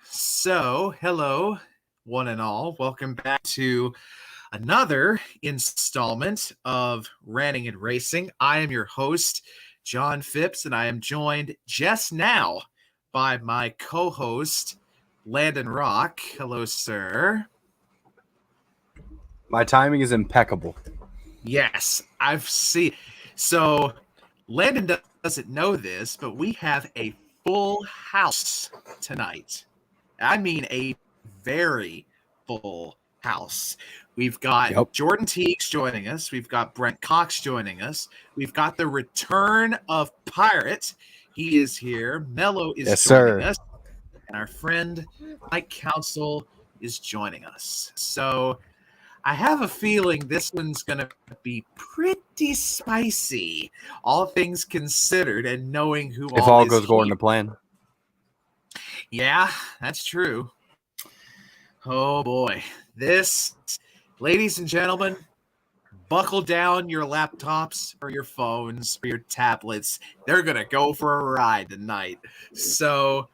So, hello, one and all. Welcome back to another installment of Ranting Racing. I am your host, Jon Phipps, and I am joined just now by my co-host, Landon Rock. Hello, sir. My timing is impeccable. Yes, I've seen. So, Landon doesn't know this, but we have a full house tonight. I mean, a very full house. We've got Jordan Teagues joining us. We've got Brent Cox joining us. We've got the return of Pirate. He is here. Mello is joining us. And our friend Mike Council is joining us. So I have a feeling this one's going to be pretty spicy, all things considered, and knowing who if all goes according to plan. Yeah, that's true. Oh, boy. This, ladies and gentlemen, buckle down your laptops or your phones or your tablets. They're going to go for a ride tonight. So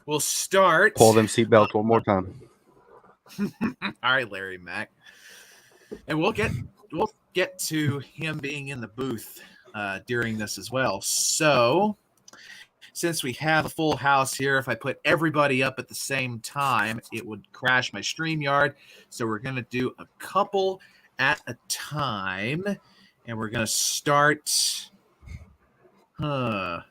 we'll start. Pull them seatbelts one more time. All right, Larry Mack. And we'll get to him being in the booth during this as well. So since we have a full house here, if I put everybody up at the same time, it would crash my StreamYard. So we're going to do a couple at a time. And we're going to start. I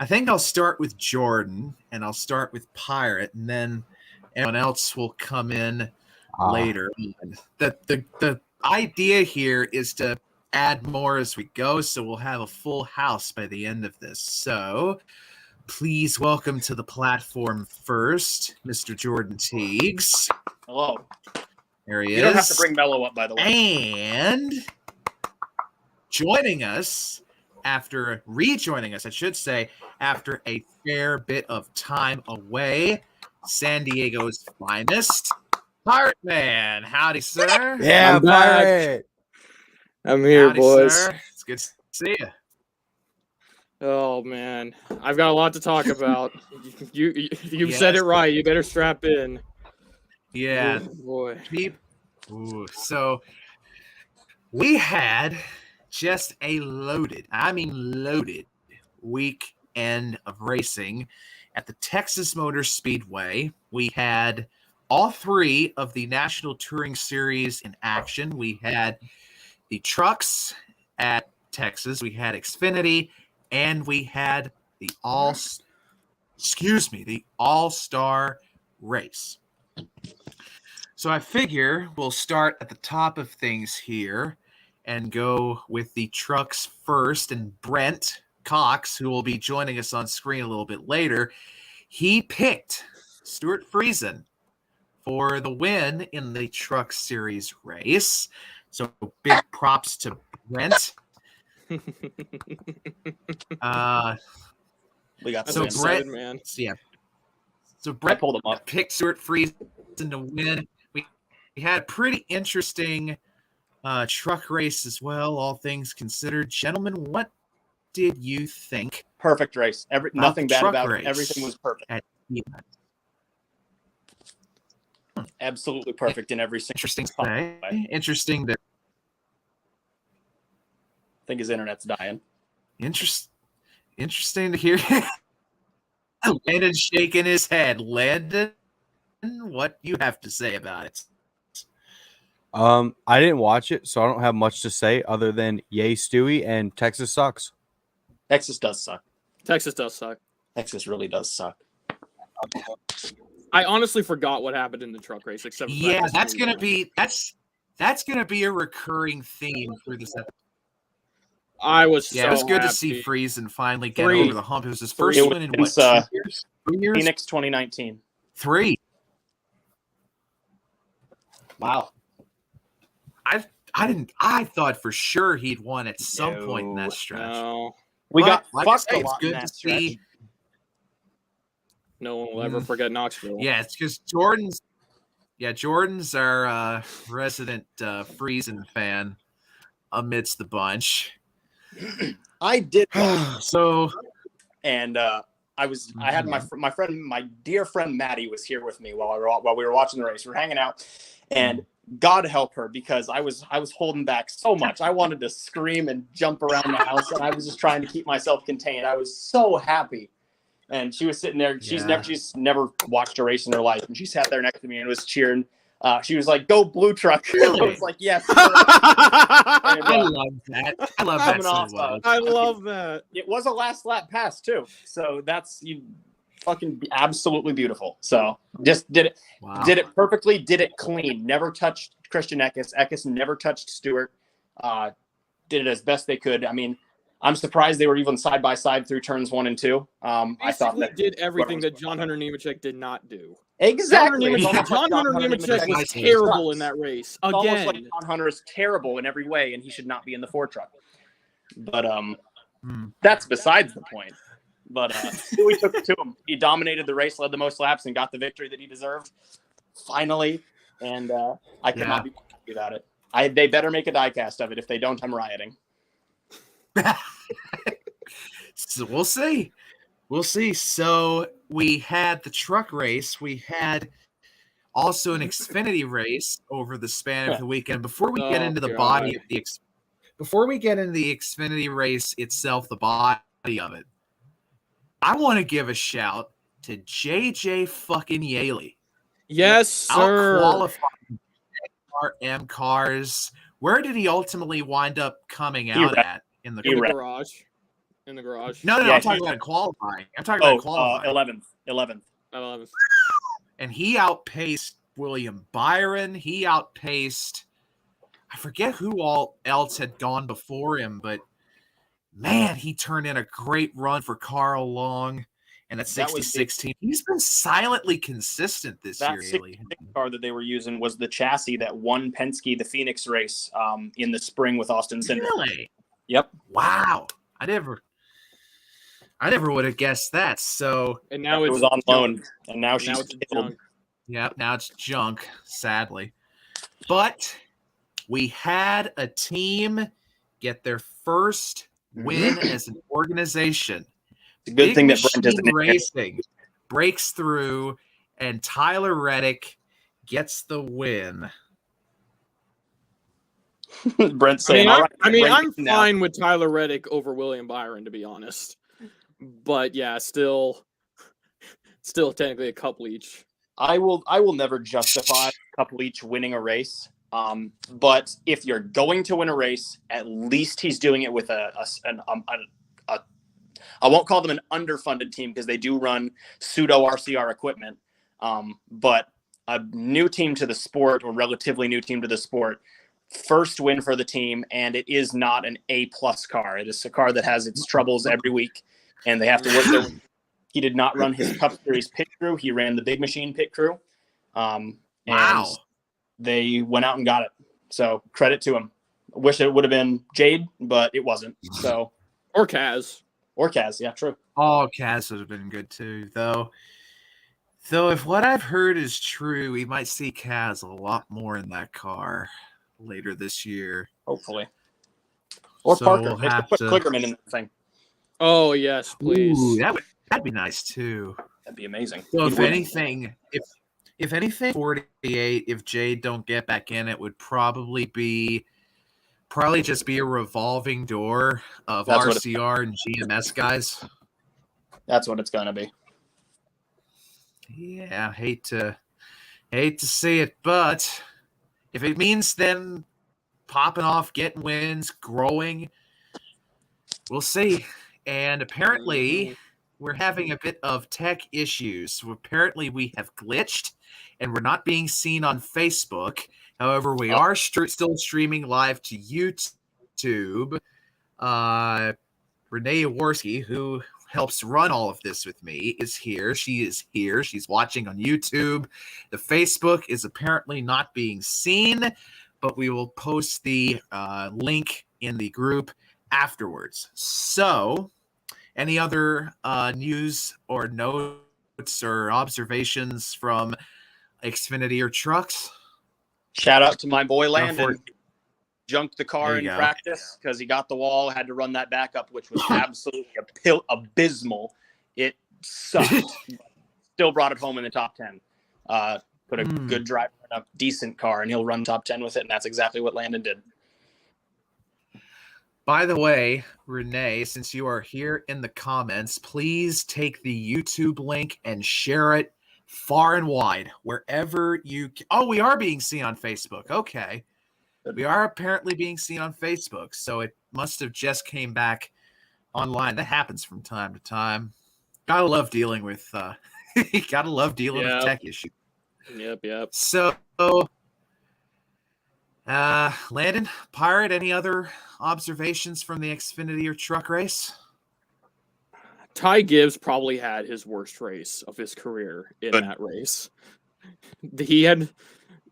think I'll start with Jordan, and I'll start with Pirate, and then everyone else will come in later. The idea here is to add more as we go, so we'll have a full house by the end of this. So please welcome to the platform first, Mr. Jordan Teagues. Hello. There he is. You don't have to bring Mello up, by the way. And rejoining us, after a fair bit of time away, San Diego's finest, Pirate Man. Howdy, sir. Yeah, I'm back. Pirate. I'm here, Howdy, boys. Sir. It's good to see you. Oh man, I've got a lot to talk about. You Yes. said it right. You better strap in. Yeah. Oh, boy. Ooh, so we had just a loaded weekend of racing at the Texas Motor Speedway. We had all three of the National Touring Series in action. We had the trucks at Texas. We had Xfinity, and we had the All-Star race. So I figure we'll start at the top of things here and go with the trucks first. And Brent Cox, who will be joining us on screen a little bit later, he picked Stuart Friesen for the win in the Truck Series race. So big props to Brent. We got so the Brent, man. Yeah. So Brent pulled him up. Picked Stuart Friesen to win. We had a pretty interesting truck race as well, all things considered. Gentlemen, what did you think? Perfect race. Nothing bad about it. Everything was perfect. Absolutely perfect in every single way. Interesting that. I think his internet's dying. Interesting to hear. Landon shaking his head. Landon, what you have to say about it? I didn't watch it, so I don't have much to say other than yay Stewie and Texas sucks. Texas does suck. Texas does suck. Texas really does suck. I honestly forgot what happened in the truck race, except for that's gonna be a recurring theme through this episode. I was it was good happy to see Friesen finally get over the hump. It was his first win in what, 2 years? 3 years? Phoenix 2019. 3. Wow. I thought for sure he'd won at some point in that stretch. No. We got fucked a it's lot in good that to stretch. see. No one will ever forget Knoxville. Yeah, it's because Jordan's our resident Friesen fan amidst the bunch. I did. So, and I had my friend, my dear friend Maddie was here with me while we were watching the race. We were hanging out, and God help her, because I was holding back so much. I wanted to scream and jump around the house, and I was just trying to keep myself contained. I was so happy. And she was sitting there. She's never watched a race in her life, and she sat there next to me and was cheering. She was like, "Go Blue Truck!" Really? I was like, "Yes." And, I love that. I love that so well. I love that. It was a last lap pass too, so that's fucking absolutely beautiful. So just did it. Wow. Did it perfectly. Did it clean. Never touched Christian Eckes. Eckes never touched Stewart. Did it as best they could. I mean, I'm surprised they were even side by side through turns 1 and 2. I thought that did everything that John Hunter Nemechek did not do. Exactly. John Hunter Nemechek was terrible in that race. Again, almost like John Hunter is terrible in every way, and he should not be in the Ford truck. But that's besides the point. But we took it to him. He dominated the race, led the most laps, and got the victory that he deserved. Finally, and I cannot be happy about it. They better make a diecast of it. If they don't, I'm rioting. So we'll see. We'll see. So we had the truck race. We had also an Xfinity race over the span of the weekend. Before we get into the body of the before we get into the Xfinity race itself, the body of it, I want to give a shout to JJ fucking Yaley. Yes, sir. Out-qualifying RM cars. Where did he ultimately wind up coming out at? In the garage. In the garage. No, I'm talking about qualifying. I'm talking about qualifying. 11th. And he outpaced William Byron. He outpaced, I forget who all else had gone before him, but man, he turned in a great run for Carl Long and that 60-16. He's been silently consistent this year. That car that they were using was the chassis that won Penske the Phoenix race in the spring with Austin Cindric. Really? Yep. Wow. I never would have guessed that. So and now it was on loan, and now she's junk. Yeah, now it's junk, sadly. But we had a team get their first win as an organization. It's a good thing that Brent isn't racing breaks through, and Tyler Reddick gets the win. Brent's saying, I'm fine with Tyler Reddick over William Byron, to be honest. But yeah, still technically a couple each. I will never justify a couple each winning a race. But if you're going to win a race, at least he's doing it with I won't call them an underfunded team, because they do run pseudo RCR equipment. But a new team to the sport, or relatively new team to the sport. First win for the team, and it is not an A+ car. It is a car that has its troubles every week, and they have to work their. He did not run his Cup Series pit crew. He ran the Big Machine pit crew. And they went out and got it. So credit to him. I wish it would have been Jade, but it wasn't. So or Kaz, yeah, true. Oh, Kaz would have been good too, though. Though if what I've heard is true, we might see Kaz a lot more in that car later this year, hopefully. Or so Parker. They should put Klickerman in the thing. Oh yes, please. Ooh, that'd be nice too. That'd be amazing. So if anything, 48, if Jade don't get back in, it would probably just be a revolving door of RCR and GMS guys. That's what it's gonna be. Yeah, hate to see it, but if it means them popping off, getting wins, growing, we'll see. And apparently, we're having a bit of tech issues. So apparently, we have glitched, and we're not being seen on Facebook. However, we are still streaming live to YouTube. Renee Yaworsky, who helps run all of this with me, is here. She is here. She's watching on YouTube. The Facebook is apparently not being seen, but we will post the link in the group afterwards. So, any other news or notes or observations from Xfinity or trucks? Shout out to my boy Landon. Junked the car in go. Practice because he got the wall, had to run that back up, which was absolutely abysmal. It sucked. Still brought it home in the top 10. Put a good driver in a decent car, and he'll run top 10 with it, and that's exactly what Landon did. By the way, Renee, since you are here in the comments, please take the YouTube link and share it far and wide, wherever you can. Oh, we are being seen on Facebook. Okay. We are apparently being seen on Facebook, so it must have just came back online. That happens from time to time. Gotta love dealing with with tech issues. Yep. So Landon, Pirate, any other observations from the Xfinity or truck race? Ty Gibbs probably had his worst race of his career in that race. He had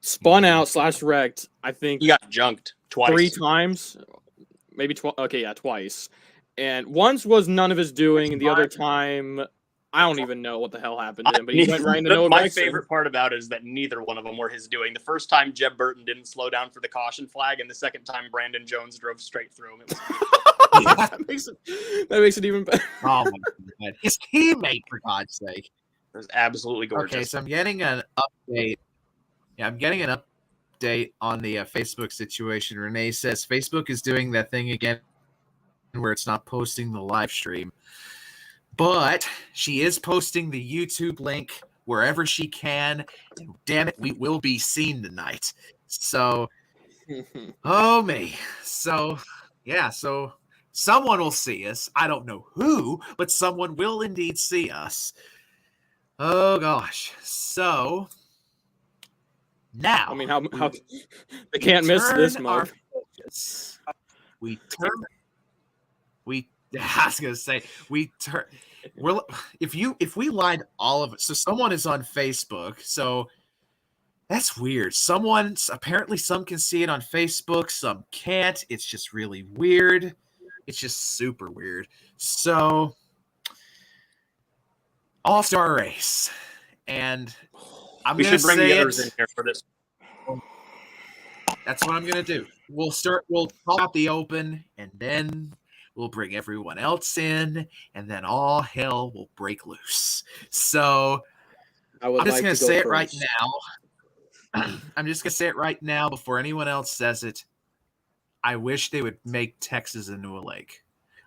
spun out / wrecked, I think. He got junked twice. 3 times. Maybe twice. And once was none of his doing, and the other time, I don't even know what the hell happened to him, but he went right into Noah My Gragson. favorite part about it is that neither one of them were his doing. The first time, Jeb Burton didn't slow down for the caution flag, and the second time, Brandon Jones drove straight through him. It was that makes it even better. Oh my God. His teammate, for God's sake. It was absolutely gorgeous. Okay, so I'm getting an update. Yeah, I'm getting an update on the Facebook situation. Renee says Facebook is doing that thing again where it's not posting the live stream. But she is posting the YouTube link wherever she can. And damn it, we will be seen tonight. So, oh me. So, yeah, so someone will see us. I don't know who, but someone will indeed see us. Oh gosh. So now, I mean, how they can't miss this month. If we lined all of it, so someone is on Facebook, so that's weird. Apparently some can see it on Facebook, some can't. It's just really weird. It's just super weird. So All-Star race. And we should bring the others in here for this. That's what I'm gonna do. We'll talk about the Open, and then we'll bring everyone else in, and then all hell will break loose. So I'm just gonna say it right now. I'm just gonna say it right now before anyone else says it. I wish they would make Texas into a lake.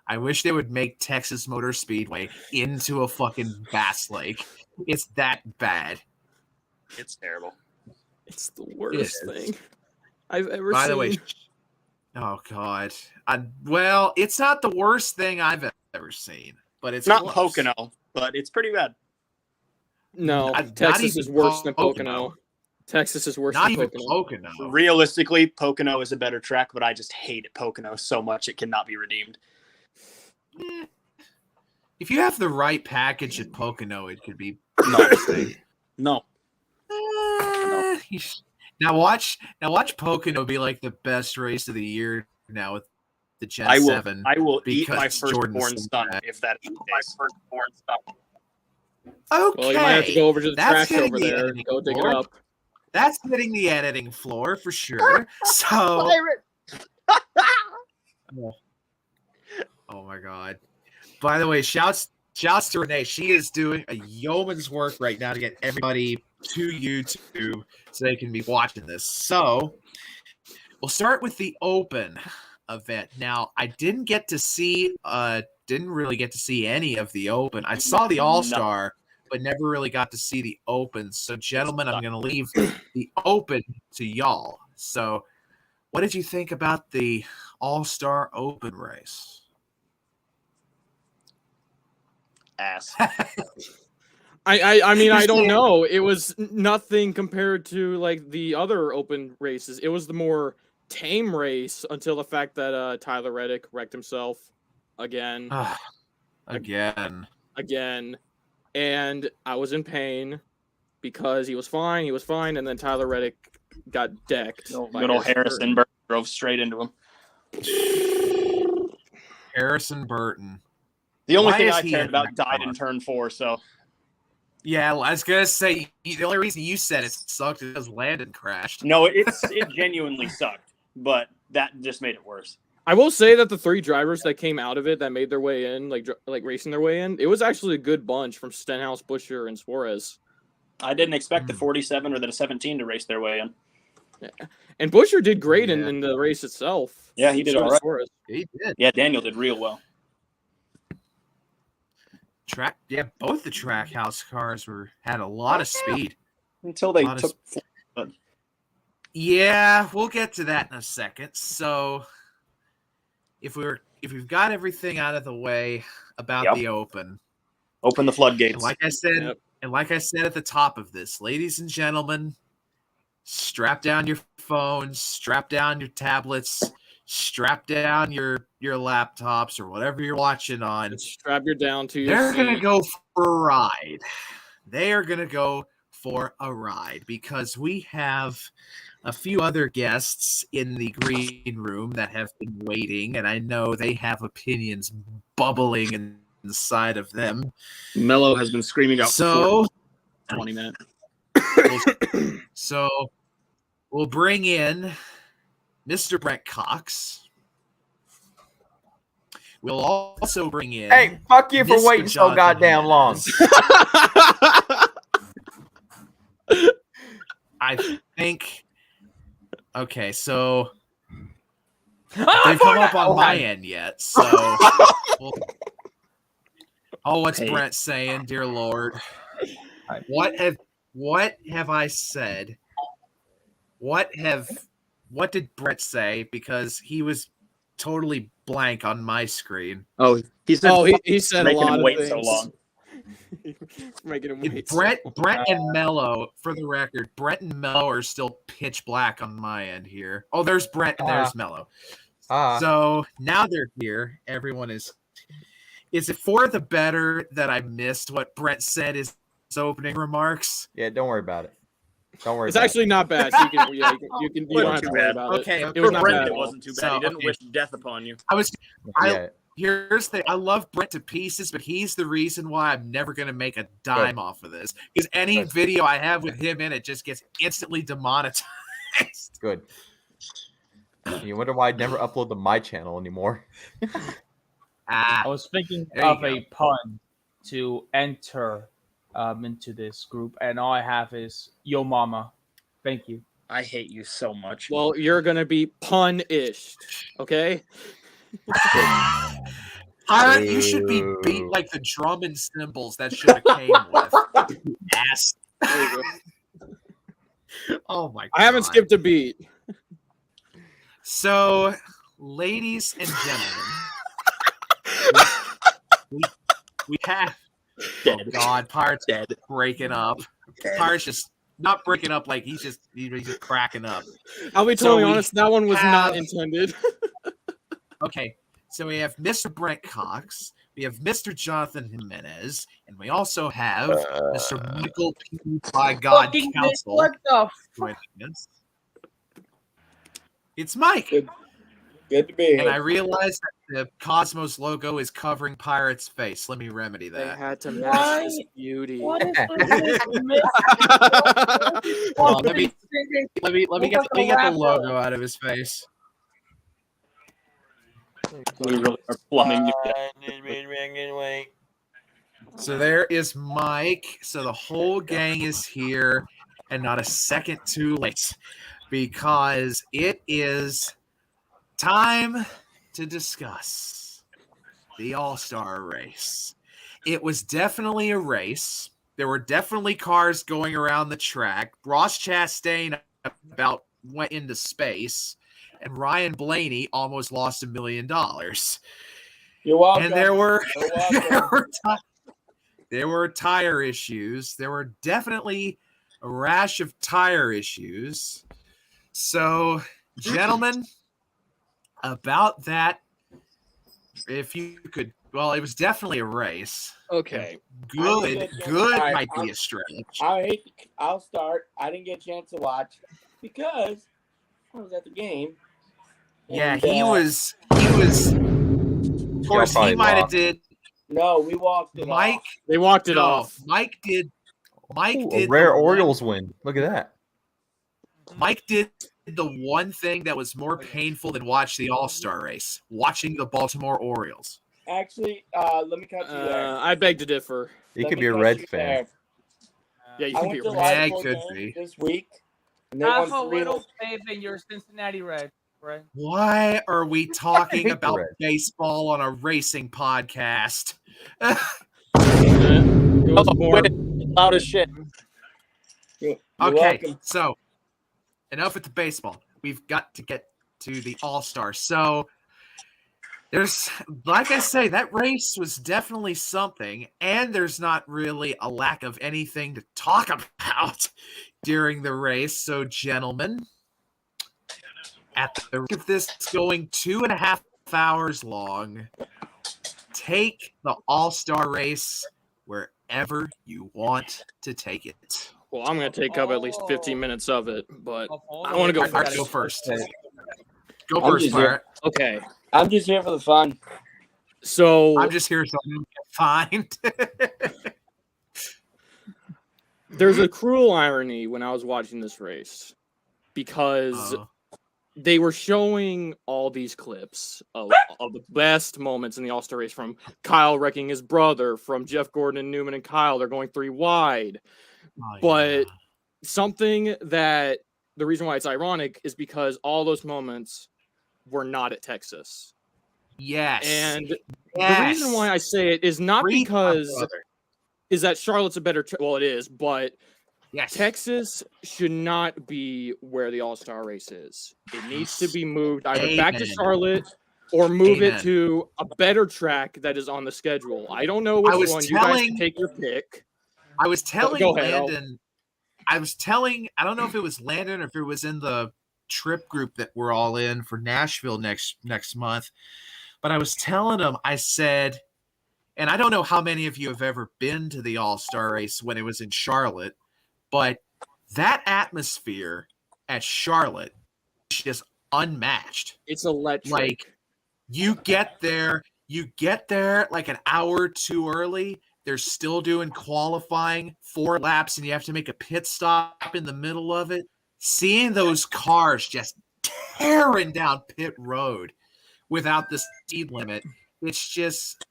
I wish they would make Texas Motor Speedway into a fucking bass lake. It's that bad. It's terrible. It's the worst thing I've ever seen. By the way, oh God. Well, it's not the worst thing I've ever seen, but it's not close. Pocono, but it's pretty bad. No, Texas is worse than Pocono. Texas is worse than Pocono. Realistically, Pocono is a better track, but I just hate Pocono so much it cannot be redeemed. If you have the right package at Pocono, it could be No. Now watch Pocono be like the best race of the year now with the Gen 7. I will eat my firstborn son if that is my firstborn son. Okay. Well, you might have to go over to the track over there. Go dig it up. That's hitting the editing floor for sure. So oh my God. By the way, shouts to Renee. She is doing a yeoman's work right now to get everybody to YouTube so they can be watching this. So we'll start with the Open event. Now, I didn't really get to see any of the Open. I saw the All-Star, but never really got to see the Open. So, gentlemen, I'm going to leave the Open to y'all. So, what did you think about the All-Star Open race? Ass. I mean, I don't know. It was nothing compared to like the other Open races. It was the more tame race until the fact that Tyler Reddick wrecked himself again. Again. And I was in pain because he was fine, and then Tyler Reddick got decked. Good old Harrison Burton drove straight into him. Harrison Burton. The only thing I cared about died in turn 4, so. Yeah, I was going to say, the only reason you said it sucked is because Landon crashed. No, it genuinely sucked, but that just made it worse. I will say that the 3 drivers that came out of it that made their way in, like racing their way in, it was actually a good bunch from Stenhouse, Buescher, and Suarez. I didn't expect the 47 or the 17 to race their way in. Yeah. And Buescher did great in the race itself. Yeah, he did all right. Suarez. He did. Yeah, Daniel did real well. Both the Trackhouse cars had a lot of speed Until they took. Yeah, we'll get to that in a second. So if we've got everything out of the way about the Open, open the floodgates. and like I said at the top of this, ladies and gentlemen, strap down your phones, strap down your tablets, strap down your laptops or whatever you're watching on. Strap your down to your They're going to go for a ride. They are going to go for a ride because we have a few other guests in the green room that have been waiting, and I know they have opinions bubbling inside of them. Mello has been screaming out So, for 20 minutes. So we'll bring in Mr. Brent Cox. We'll also bring in. Hey, fuck you for Mr. waiting so Jonathan goddamn long. I think. Okay, so they've come up on my end yet. So, what's Brent saying, dear Lord? What have I said? What did Brent say? Because he was totally blank on my screen. Oh, he said. He said a lot of wait things. so long. Making him wait. Brent and Mello, for the record, Brent and Mello are still pitch black on my end here. Oh, there's Brent and there's Mello. So now they're here. Everyone is. Is it for the better that I missed what Brent said his opening remarks? Yeah, don't worry about it. Don't worry. It's actually not bad. So you don't have to worry about it. Okay, It was not Brent, bad. it wasn't too bad. He didn't wish death upon you. Here's the I love Brent to pieces, but he's the reason why I'm never gonna make a dime off of this. Because any video I have with him in it just gets instantly demonetized. Good. You wonder why I'd never upload to my channel anymore. I was thinking of a pun to enter into this group, and all I have is "Yo Mama." Thank you. I hate you so much. Well, you're gonna be punished, okay? You should be beat like the drum and cymbals that should have came with. Ass. Oh my god. I haven't skipped a beat. So, ladies and gentlemen, we have God, Pirate's breaking up. Pirate's just not breaking up like he's just cracking up. I'll be totally honest, that one was not intended. Okay, so we have Mr. Brent Cox, we have Mr. Jonathan Jimenez, and we also have Mr. Michael P. By God Council. What the fuck? It's Mike. Good to be here. And I realized that the Cosmos logo is covering Pirate's face. Let me remedy They that. had to match his beauty. What is Hold on, let me get the logo out of his face. We really are plumbing you. So there is Mike. So the whole gang is here, and not a second too late, because it is time to discuss the All-Star race. It was definitely a race. There were definitely cars going around the track. Ross Chastain about went into space, and Ryan Blaney almost lost $1 million. You're welcome. And there were You're welcome. there were tire issues. There were definitely a rash of tire issues. So, gentlemen, about that, if you could, well, it was definitely a race. Okay. Good might be a stretch. I'll start. I didn't get a chance to watch because I was at the game. Yeah, And, he was. Of course, he might have did. No, we walked it Mike, off. They walked it no, off. Mike did. Mike Ooh, did a rare the lap- Orioles win. Look at that. Mike did the one thing that was more painful than watching the All-Star race, watching the Baltimore Orioles. Actually, let me cut you there. I beg to differ. You Let could me be a cut Reds you fan. there. Yeah, you I can went be to a a Reds. live Yeah, ball could game be. this week, and they Have won a 3 little faith in your Cincinnati Reds, right? Why are we talking hate the about Reds. baseball on a racing podcast? It was more. Loud as shit. You're Okay, welcome. so enough with the baseball. We've got to get to the All-Star. So there's, like I say, that race was definitely something, and there's not really a lack of anything to talk about during the race. So, gentlemen, at the risk of this going 2.5 hours long, take the All-Star race wherever you want to take it. Well, I'm going to take up at least 15 minutes of it, but I I want to go All right, first. go first. Go I'm first, just here. Pirate. Okay. I'm just here for the fun. So I'm just here so I can get fined. there's a cruel irony when I was watching this race because they were showing all these clips of the best moments in the All-Star race, from Kyle wrecking his brother, from Jeff Gordon and Newman and Kyle. They're going 3 wide. But something that the reason why it's ironic is because all those moments were not at Texas. Yes. And the reason why I say it is not because is that Charlotte's a better well, it is, but yes, Texas should not be where the All-Star race is. It needs to be moved either back to Charlotte or move it to a better track that is on the schedule. I don't know which one. You guys can take your pick. I was telling Go ahead, Landon, I don't know if it was Landon or if it was in the trip group that we're all in for Nashville next month, but I was telling him, I said, and I don't know how many of you have ever been to the All-Star race when it was in Charlotte, but that atmosphere at Charlotte is just unmatched. It's electric. Like, you get there like an hour too early. They're still doing qualifying 4 laps, and you have to make a pit stop in the middle of it. Seeing those cars just tearing down pit road without the speed limit, it's just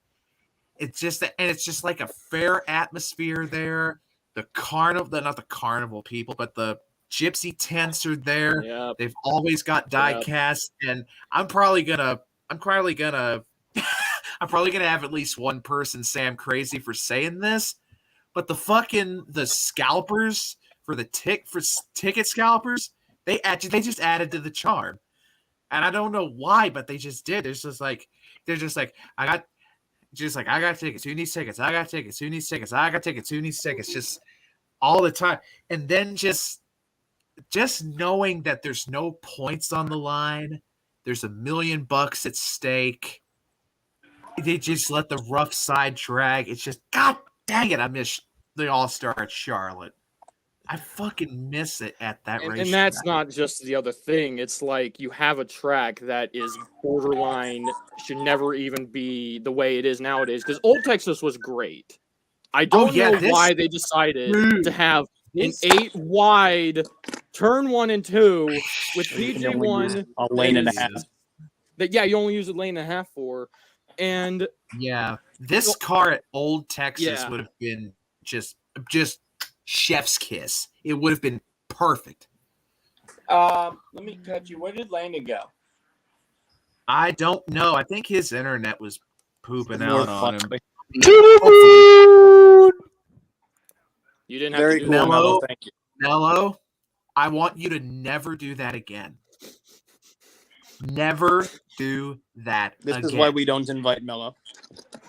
like a fair atmosphere there. The carnival, not the carnival people, but the gypsy tents are there. Yep. They've always got die cast, and I'm probably gonna have at least one person say I'm crazy for saying this, but the scalpers for the ticket scalpers, they just added to the charm, and I don't know why, but they just did. They're just like I got tickets. Who needs tickets? I got tickets. Who needs tickets? I got tickets. Who needs tickets? Just all the time, and then just knowing that there's no points on the line, there's $1 million at stake. They just let the rough side drag. It's just, God dang it, I miss the All-Star at Charlotte. I fucking miss it at that race. And that's not just the other thing. It's like you have a track that is borderline, should never even be the way it is nowadays. Because Old Texas was great. I don't know why they decided to have an 8 wide turn 1 and 2 with PJ1 a lane and a half. You only use a lane and a half for. And this car at Old Texas would have been just chef's kiss. It would have been perfect. Let me cut you. Where did Landon go? I don't know. I think his internet was pooping out on him. You didn't have to do that. Mello, thank you. Mello, I want you to never do that again. Never do that again. This is why we don't invite Mello.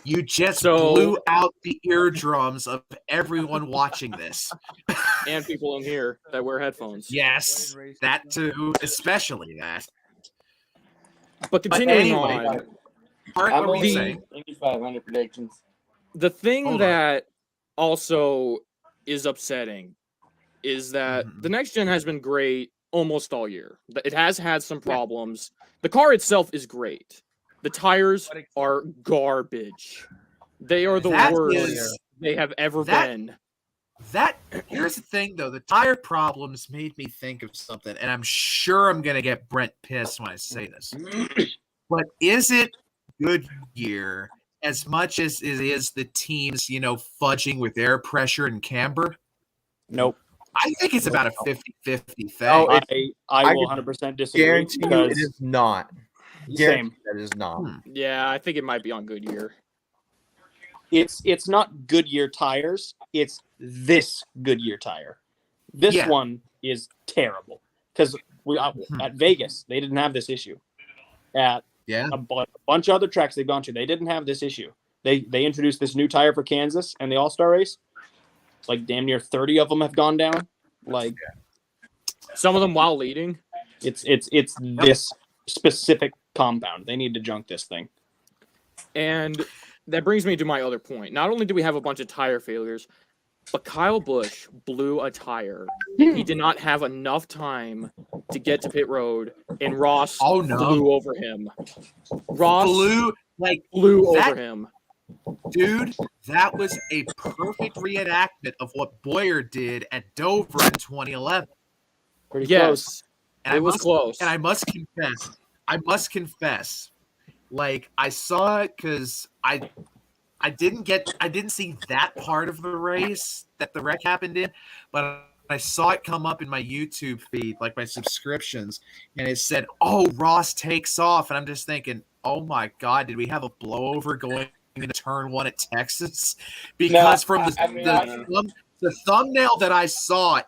You just blew out the eardrums of everyone watching this. And people in here that wear headphones. Yes, that too, especially that. But continuing on. I'm what were you saying? 500 predictions. The thing that also is upsetting is that the next gen has been great almost all year. It has had some problems. The car itself is great. The tires are garbage. They are the worst they have ever been. Here's the thing, though. The tire problems made me think of something, and I'm sure I'm going to get Brent pissed when I say this. But is it Goodyear as much as it is the teams, fudging with air pressure and camber? Nope. I think it's about a 50-50 thing. Oh, I will 100% disagree. Guarantee you it is not. Same. That is not. Yeah, I think it might be on Goodyear. It's not Goodyear tires. It's this Goodyear tire. This one is terrible because at Vegas they didn't have this issue. At a bunch of other tracks they've gone to, they didn't have this issue. They introduced this new tire for Kansas and the All-Star race. It's like damn near 30 of them have gone down. Like some of them while leading. It's this specific compound. They need to junk this thing. And that brings me to my other point. Not only do we have a bunch of tire failures, but Kyle Busch blew a tire. He did not have enough time to get to pit road, and Ross flew over him. Ross flew over him. Dude, that was a perfect reenactment of what Boyer did at Dover in 2011. Pretty close. And it was close. And I must confess, like I saw it because I didn't see that part of the race that the wreck happened in, but I saw it come up in my YouTube feed, like my subscriptions, and it said, "Oh, Ross takes off," and I'm just thinking, "Oh my God, did we have a blowover going into turn 1 at Texas?" Because the thumbnail that I saw,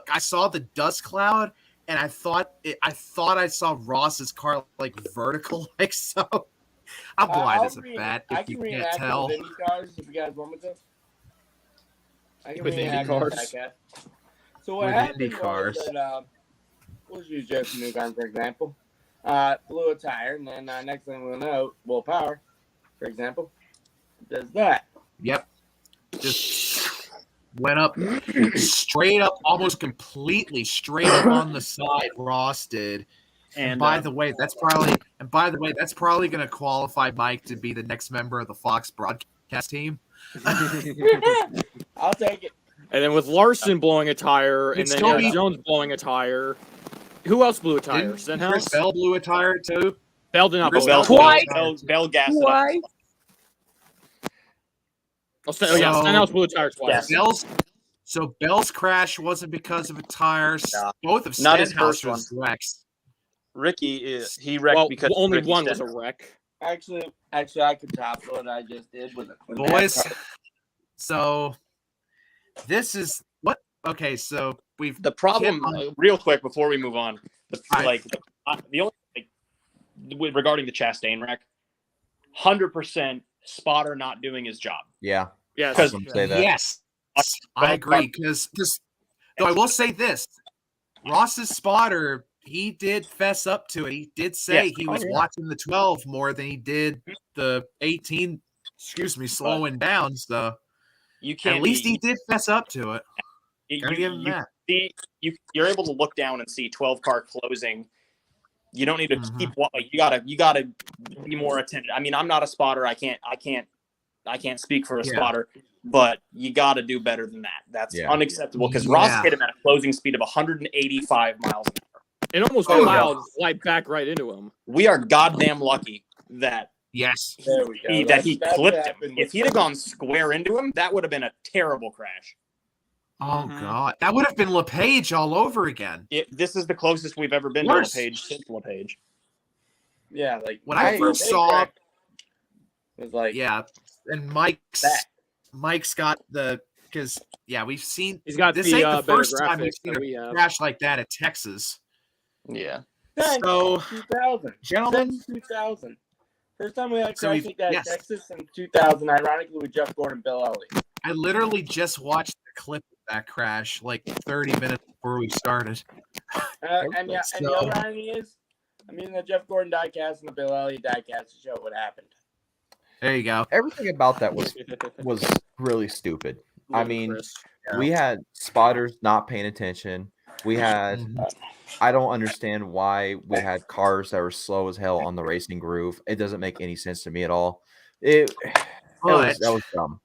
I saw the dust cloud, and I thought I saw Ross's car like vertical, like so. I'm blind as a bat. If you can't tell. IndyCars, if you guys want me to. I can with IndyCars. So what happened was that, we'll use Jason Newgarden for example. Blew a tire, and then next thing we'll know, Will Power, for example, does that. Yep. Just went up straight up, almost completely straight up on the side. Ross did. And by the way, that's probably going to qualify Mike to be the next member of the Fox broadcast team. I'll take it. And then with Larson blowing a tire, and then Jones blowing a tire. Who else blew a tire? Stenhouse? Chris Bell blew a tire too. Bell did not blow a tire. Twice. Bell gassed it up. Stenhouse blew a tire twice. So Bell's crash wasn't because of a tire. No. Both of Not his first Stenhouse's wrecks. Ricky he wrecked because only Ricky one was a wreck. Actually, I could top what I just did with it. Boys, so this is what? Okay, so the problem. Real quick before we move on, the only regarding the Chastain wreck, 100% spotter not doing his job. Yeah. Yes. Yes. I agree because though I will say this, Ross's spotter. He did fess up to it. He did say he was watching the 12 more than he did the 18. Slowing down. So you can't. At least he did fess up to it. You're able to look down and see 12 car closing. You don't need to keep. You gotta be more attentive. I mean, I'm not a spotter. I can't speak for a spotter. But you got to do better than that. That's unacceptable because Ross hit him at a closing speed of 185 miles an hour. It almost allowed flight back right into him. We are goddamn lucky that there we go. he clipped him. If he'd have gone square into him, that would have been a terrible crash. Oh God, that would have been LePage all over again. This is the closest we've ever been to LePage since LePage. Yeah, like when I first saw it was like and Mike's got because we've seen he's got this ain't the first time we've seen a crash like that at Texas. Yeah. So 2000, gentlemen, 2000. First time we had a crash like that at Texas in 2000. Ironically, with Jeff Gordon and Bill Elliott. I literally just watched the clip of that crash like 30 minutes before we started. And the other irony is, the Jeff Gordon diecast and the Bill Elliott diecast to show what happened. There you go. Everything about that was really stupid. We had spotters not paying attention. We had I don't understand why we had cars that were slow as hell on the racing groove. It doesn't make any sense to me at all. That was dumb.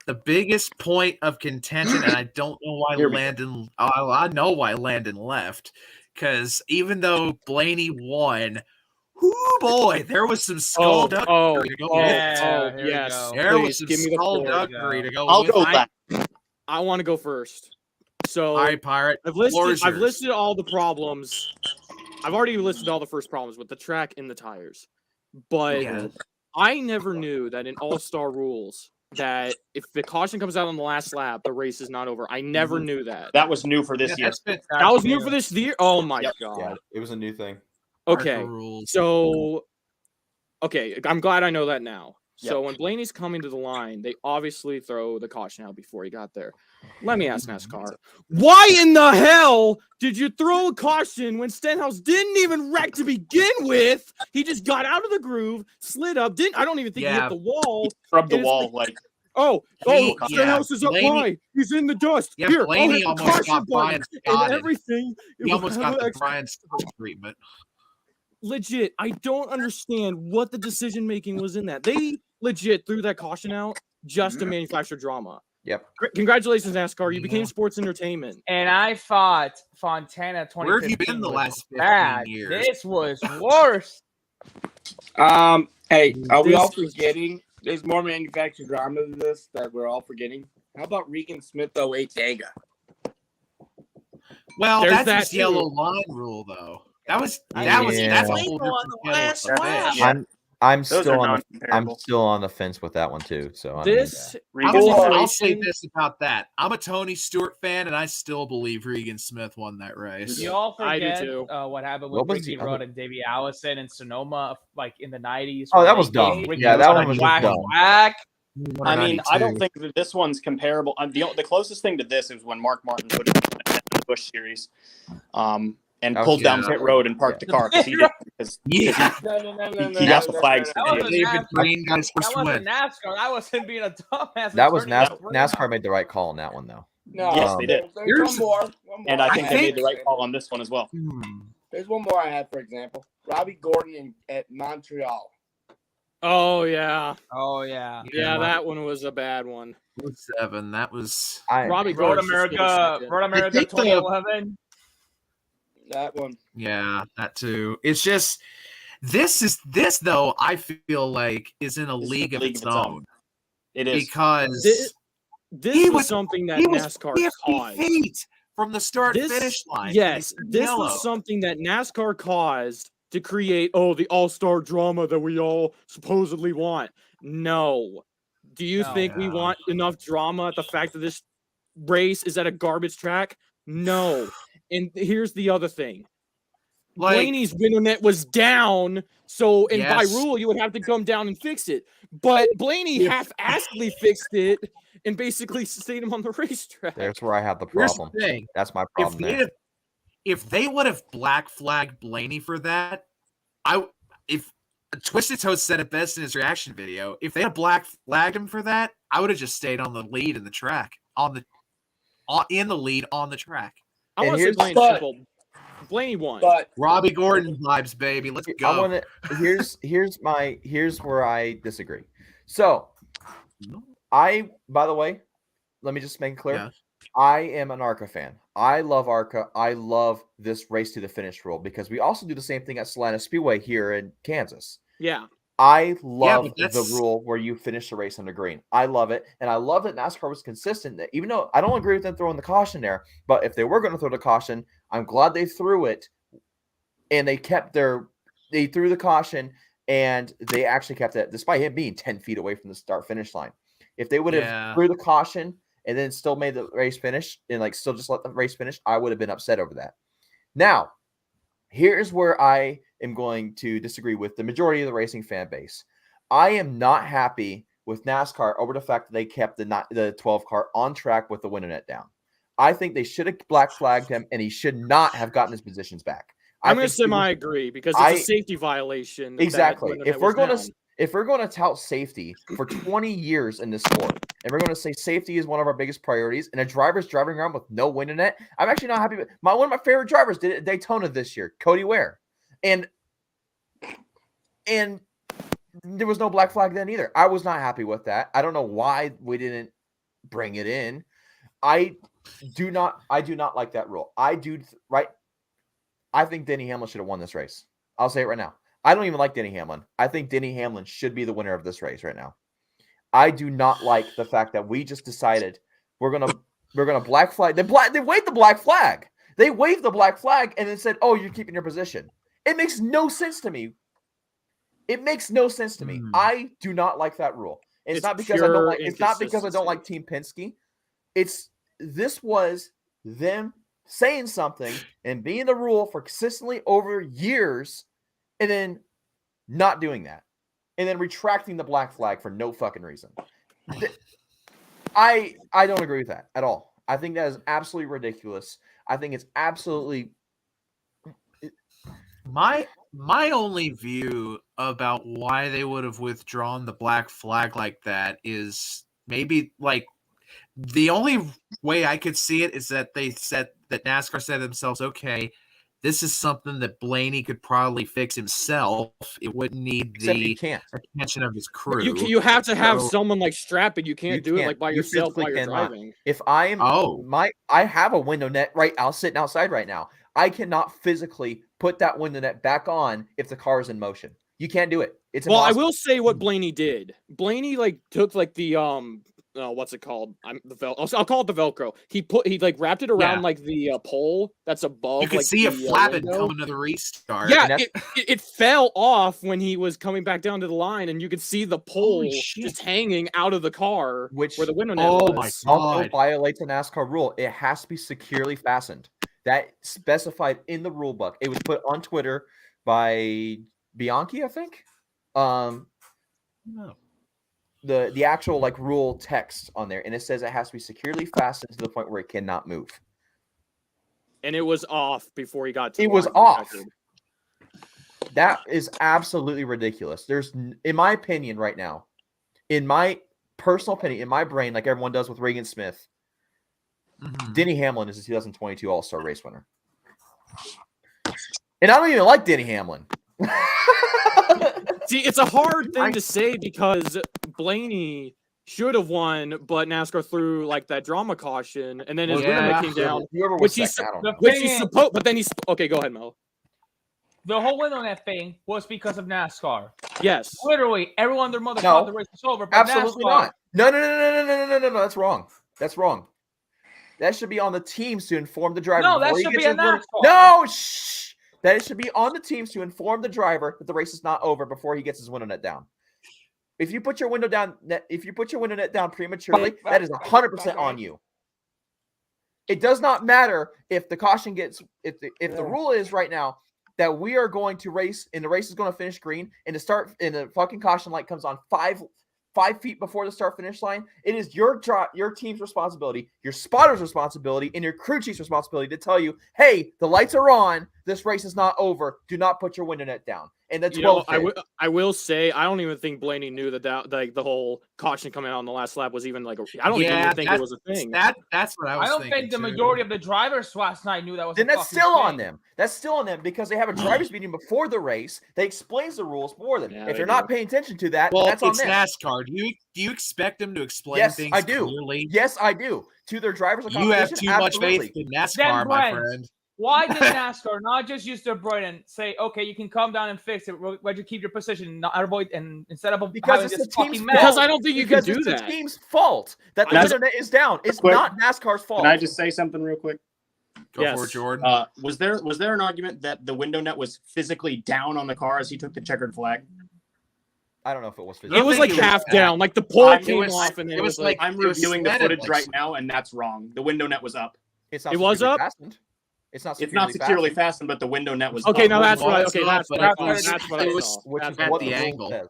the biggest point of contention, and I don't know why Landon. I know why Landon left, because even though Blaney won, boy, there was some skullduggery to go with. Yes. There was some skullduggery to go I'll with. go last. I want to go first. So, all right, Pirate. I've listed all the problems. I've already listed all the first problems with the track and the tires. But I never knew that in All-Star rules that if the caution comes out on the last lap, the race is not over. I never knew that. That was new for this year. That was new for this year? Oh, my God. Yeah, it was a new thing. Okay, so I'm glad I know that now. So when Blaney's coming to the line, they obviously throw the caution out before he got there. Let me ask NASCAR, why in the hell did you throw a caution when Stenhouse didn't even wreck to begin with? He just got out of the groove, slid up, I don't even think he hit the wall. Rubbed the wall Stenhouse is up high. He's in the dust. Yeah, Here, Blaney almost got Brian and everything. He almost got the Brian Scott treatment. Legit, I don't understand what the decision making was in that. They legit threw that caution out just to manufacture drama. Yep. Congratulations, NASCAR. You became sports entertainment. And I thought Fontana 2015 Where have you been the last 15 bad. years? This was worse. Hey, are we all forgetting? There's more manufactured drama than this that we're all forgetting. How about Regan Smith 08 Tega? Well, that's that yellow line rule, though. That's a whole different I'm still on the fence with that one too. So I'll say this about that. I'm a Tony Stewart fan, and I still believe Regan Smith won that race. You all forget I do too. What happened with Ricky Rudd and Davey Allison in Sonoma, like in the 90s. Oh, that was dumb. Yeah, that one was dumb. I mean, I don't think that this one's comparable. The closest thing to this is when Mark Martin put it in the Busch series. And pulled down pit road and parked the car because he got the flags. That wasn't NASCAR. That wasn't being a dumbass. That was NASCAR made the right call on that one, though. No, yes, they did. There's one more. And I think they made the right call on this one as well. There's one more I had, for example. Robbie Gordon at Montreal. Oh, yeah. Yeah, that one was a bad one. 7. That was Robbie Road Gordon. America 2011. That one. Yeah, that too. It's just this though, I feel like is in a league of its own. It is because this was something that NASCAR caused feet from the start-finish line. Yes, this was something that NASCAR caused to create the all-star drama that we all supposedly want. No. Do you think we want enough drama at the fact that this race is at a garbage track? No. And here's the other thing. Blaney's internet was down, so by rule you would have to come down and fix it. But Blaney half-assedly fixed it and basically stayed him on the racetrack. That's where I have the problem. That's my problem. If they would have black flagged Blaney for that, if Twisted Toad said it best in his reaction video, if they had black flagged him for that, I would have just stayed on the lead in the track, in the lead on the track. I want to say Blaney Blaney won. But Robbie Gordon vibes, baby. Let's go. Here's where I disagree. So by the way, let me just make it clear. Yeah. I am an ARCA fan. I love ARCA. I love this race to the finish rule because we also do the same thing at Salina Speedway here in Kansas. Yeah. I love the rule where you finish the race on the green. I love it. And I love that NASCAR was consistent. That even though I don't agree with them throwing the caution there, but if they were going to throw the caution, I'm glad they threw it. And they threw the caution and they actually kept it, despite him being 10 feet away from the start finish line. If they would have threw the caution and then still made the race finish and still just let the race finish, I would have been upset over that. Now, here's where I am going to disagree with the majority of the racing fan base. I am not happy with NASCAR over the fact that they kept the 12 car on track with the winner net down. I think they should have black flagged him, and he should not have gotten his positions back. I'm going to semi-agree because it's a safety violation. Exactly. If we're going to tout safety for 20 years in this sport, and we're going to say safety is one of our biggest priorities, and a driver's driving around with no winner net, I'm actually not happy. One of my favorite drivers did it at Daytona this year, Cody Ware. And there was no black flag then either. I was not happy with that. I don't know why we didn't bring it in. I do not like that rule. I think Denny Hamlin should have won this race. I'll say it right now. I don't even like Denny Hamlin. I think Denny Hamlin should be the winner of this race right now. I do not like the fact that we just decided we're gonna black flag. They waved the black flag. They waved the black flag and then said, "Oh, you're keeping your position." It makes no sense to me. I do not like that rule. It's not because I don't like. It's not because I don't like Team Penske. This was them saying something and being the rule for consistently over years, and then not doing that, and then retracting the black flag for no fucking reason. I don't agree with that at all. I think that is absolutely ridiculous. I think it's absolutely my only view about why they would have withdrawn the black flag like that is maybe like the only way I could see it is that they said that NASCAR said to themselves, okay, this is something that Blaney could probably fix himself. It wouldn't need the attention of his crew. You have to have someone like strap it. You can't do it like by yourself while you're driving. If I am I have a window net sitting outside right now. I cannot physically put that window net back on if the car is in motion. You can't do it. It's impossible. I will say what Blaney did. Blaney took the what's it called? I'll call it the Velcro. He wrapped it around the pole that's above. You could see it flapping coming to the restart. Yeah, it fell off when he was coming back down to the line, and you could see the pole just hanging out of the car, where the window net was. My God! Also violates a NASCAR rule. It has to be securely fastened. That specified in the rule book. It was put on Twitter by Bianchi, I think. No. The actual rule text on there, and it says it has to be securely fastened to the point where it cannot move. And it was off before he got to. It was off. That is absolutely ridiculous. There's, in my opinion, right now, in my personal opinion, in my brain, like everyone does with Regan Smith, Denny Hamlin is the 2022 All-Star race winner. And I don't even like Denny Hamlin. See, it's a hard thing to say because Blaney should have won, but NASCAR threw that drama caution, and then his winner net came down, which he's supposed. But then okay. Go ahead, Mo. The whole win on that thing was because of NASCAR. Yes, literally everyone and their mother thought the race was over. But absolutely NASCAR, not. No. That's wrong. That's wrong. That should be on the teams to inform the driver. No, that should be a NASCAR. No, shh. That it should be on the teams to inform the driver that the race is not over before he gets his window net down. If you put your window net down prematurely, that is 100% on you. It does not matter if the caution gets if the rule is right now that we are going to race and the race is going to finish green and the fucking caution light comes on 5 feet before the start finish line. It is your team's responsibility, your spotter's responsibility, and your crew chief's responsibility to tell you, hey, the lights are on. This race is not over. Do not put your window net down. And that's I will say I don't even think Blaney knew that the whole caution coming out on the last lap was even I don't even think it was a thing. That's what I was. I don't think the majority of the drivers last night knew that was. Then that's still on them. That's still on them because they have a drivers meeting before the race. They explains the rules for them. If they're not paying attention to that, that's on them. It's NASCAR. Do you expect them to explain things clearly? Yes, I do. To their drivers. You have too much faith in NASCAR, my friend. Why did NASCAR not just use their brain and say, okay, you can come down and fix it, but you keep your position, not avoid, and instead of because it's the team's fault. Because I don't think you can do that. It's the team's fault that the internet is down. It's not NASCAR's fault. Can I just say something real quick? Go for it, Jordan. Was there an argument that the window net was physically down on the car as he took the checkered flag? I don't know if it was physically. It was half down, the pole came off, and it was I'm reviewing the footage right now, and that's wrong. The window net was up. It was up. It's not securely fastened, but the window net was okay. up. Now that's what. Okay, that's what I saw. Which is what the angle.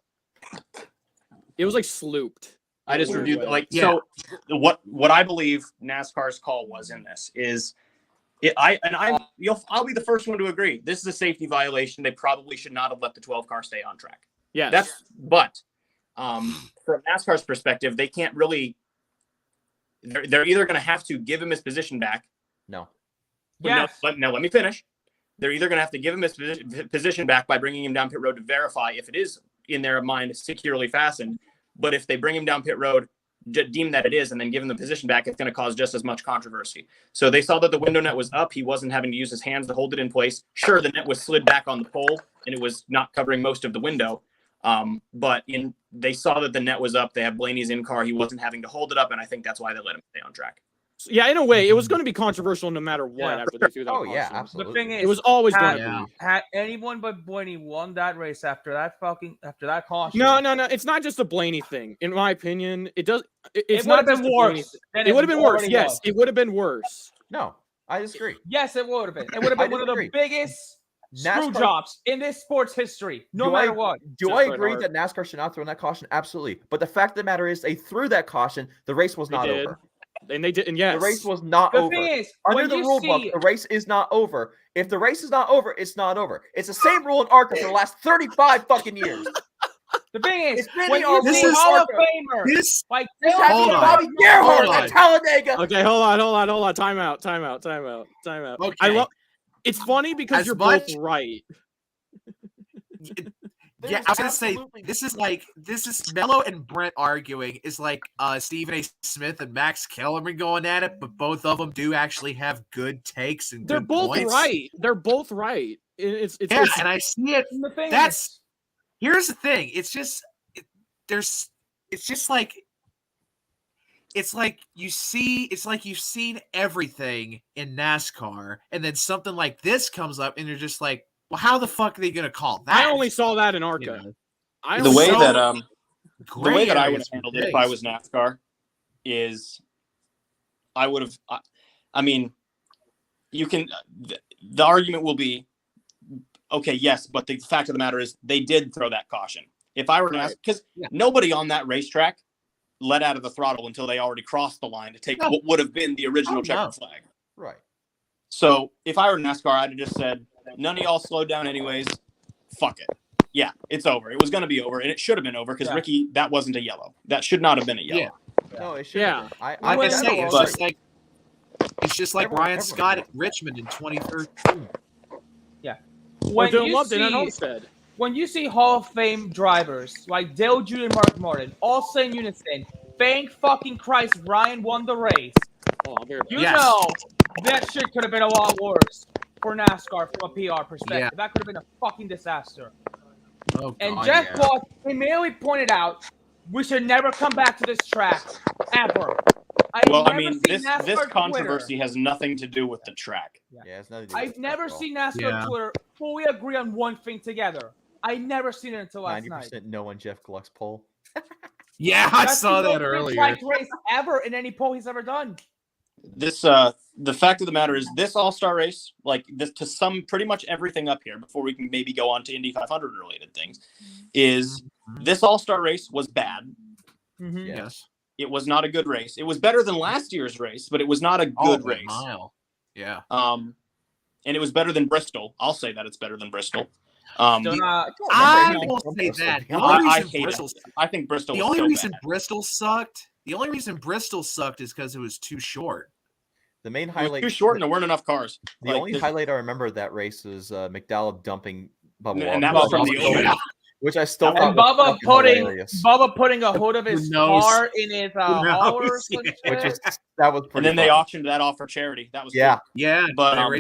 It was slooped. I just reviewed so. What I believe NASCAR's call was in this is, I'll be the first one to agree. This is a safety violation. They probably should not have let the 12 car stay on track. Yeah, but from NASCAR's perspective, they can't really. They're either going to have to give him his position back. No. Yes. No, let me finish. They're either going to have to give him his position back by bringing him down pit road to verify if it is in their mind securely fastened. But if they bring him down pit road deem that it is, and then give him the position back, it's going to cause just as much controversy. So they saw that the window net was up. He wasn't having to use his hands to hold it in place. Sure, the net was slid back on the pole, and it was not covering most of the window. But they saw that the net was up. They have Blaney's in-car. He wasn't having to hold it up, and I think that's why they let him stay on track. Yeah, in a way, it was going to be controversial no matter what after they threw that caution. Yeah, absolutely. The thing is, it was always going to be. Had anyone but Blaney won that race after that caution? No. It's not just a Blaney thing. In my opinion, it does. It would have been worse. It would have been worse. Yes, it would have been worse. No, I disagree. Yes, it would have been. It would have been one of the biggest screw jobs in this sport's history, no matter what. Do I agree that NASCAR should not throw in that caution? Absolutely. But the fact of the matter is, they threw that caution. The race was not over. And they didn't. Yes, the race was not over. Thing is, under the rule book, the race is not over. If the race is not over, it's not over. It's the same rule in ARCA for the last 35 fucking years. The thing is, when you see Hall of Famer, like this happened to Bobby Gerhardt at Talladega. Okay, hold on. Time out. Okay. It's funny because you're both right. Yeah, I was gonna say this is Mello and Brent arguing is like Stephen A. Smith and Max Kellerman going at it, but both of them do actually have good takes and they're both points. Right. They're both right. It's and I see it. Here's the thing. It's like you've seen everything in NASCAR, and then something like this comes up, and you're just like, well, how the fuck are they gonna call that? I only saw that in ARCA. The way that I would have handled it if I was NASCAR is I would have. I mean, you can. The argument will be, okay, yes, but the fact of the matter is they did throw that caution. If I were NASCAR, because nobody on that racetrack let out of the throttle until they already crossed the line to take what would have been the original checkered flag. Right. So if I were NASCAR, I'd have just said, none of y'all slowed down anyways. Fuck it. Yeah, it's over. It was going to be over, and it should have been over because Ricky, that wasn't a yellow. That should not have been a yellow. Yeah. No, it should. Yeah. It's just like Ryan Scott at Richmond in 2013. Yeah. When you see Hall of Fame drivers like Dale Jr. and Mark Martin all saying unison, thank fucking Christ Ryan won the race. You know that shit could have been a lot worse for NASCAR from a PR perspective. Yeah. That could have been a fucking disaster. Oh, and Jeff Block immediately pointed out we should never come back to this track ever. This controversy has nothing to do with the track. It's nothing to do with I've never seen NASCAR Twitter fully agree on one thing together. I never seen it until last 90% night. 90% no on Jeff Gluck's poll. I saw that earlier. Race ever in any poll he's ever done. This the fact of the matter is this All-Star race, like this, to sum pretty much everything up here before we can maybe go on to Indy 500 related things, is this All-Sar race was bad. Mm-hmm. Yes. It was not a good race. It was better than last year's race, but it was not a good race. Mile. Yeah. And it was better than Bristol. I'll say that it's better than Bristol. I will say that. I think Bristol. The only reason Bristol sucked. The only reason Bristol sucked is because it was too short. The main highlight too short, and there weren't enough cars. The only highlight I remember of that race was McDowell dumping Bubba, and that was from the open. Which I still thought Bubba putting a hood of his car in his hauler, that was pretty. And then they auctioned that off for charity. That was cool. But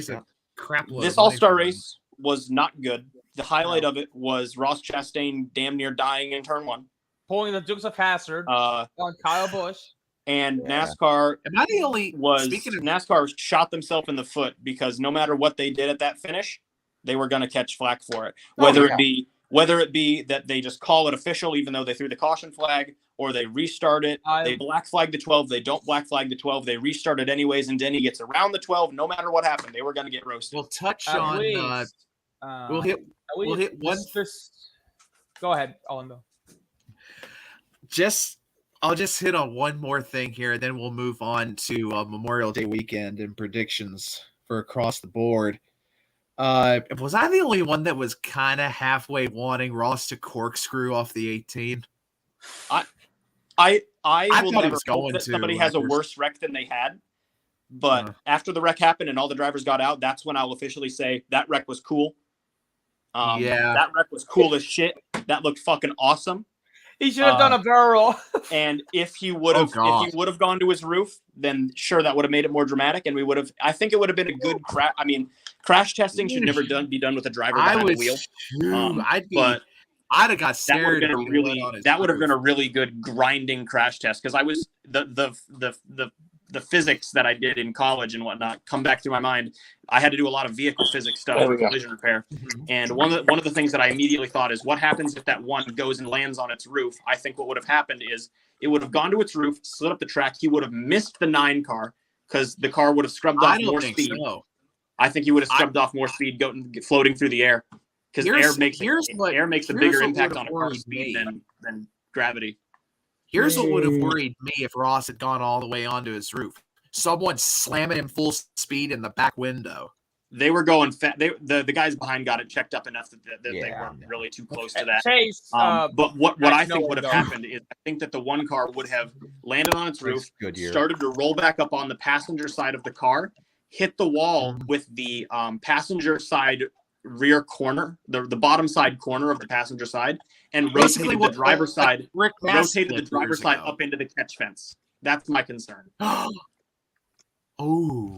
crap this All-Star race was not good. The highlight of it was Ross Chastain damn near dying in turn 1, pulling the Dukes of Hazzard on Kyle Busch. And NASCAR NASCAR shot themselves in the foot because no matter what they did at that finish, they were going to catch flack for it. Whether it be that they just call it official even though they threw the caution flag, or they restart it, they black flag the 12, they don't black flag the 12, they restart it anyways, and Denny gets around the 12. No matter what happened, they were going to get roasted. We'll touch on. We'll hit one. Go ahead, Orlando. I'll just hit on one more thing here, and then we'll move on to Memorial Day weekend and predictions for across the board. Was I the only one that was kind of halfway wanting Ross to corkscrew off the 18? I will never hope that somebody has a worse wreck than they had. But after the wreck happened and all the drivers got out, that's when I'll officially say that wreck was cool. That wreck was cool as shit. That looked fucking awesome. He should have done a barrel roll. And if he would have gone to his roof, then sure, that would have made it more dramatic, and we would have. I think it would have been a good crash. I mean, crash testing should never be done with a driver behind the wheel. I'd have got scared. That would have been a really good grinding crash test, because I was the physics that I did in college and whatnot come back through my mind. I had to do a lot of vehicle physics stuff with collision repair. And one of the things that I immediately thought is, what happens if that one goes and lands on its roof? I think what would have happened is it would have gone to its roof, slid up the track. He would have missed the 9 car, because the car would have scrubbed off more speed. I think he would have scrubbed off more speed floating through the air, because air makes a bigger impact on a car's speed than gravity. Here's what would have worried me if Ross had gone all the way onto his roof. Someone slamming him full speed in the back window. They were going fast. The guys behind got it checked up enough that they weren't really too close to that. But what I think would have happened is, I think that the one car would have landed on its roof, started to roll back up on the passenger side of the car, hit the wall with the passenger side rear corner, the bottom side corner of the passenger side, and rotated the driver's side up into the catch fence. That's my concern. I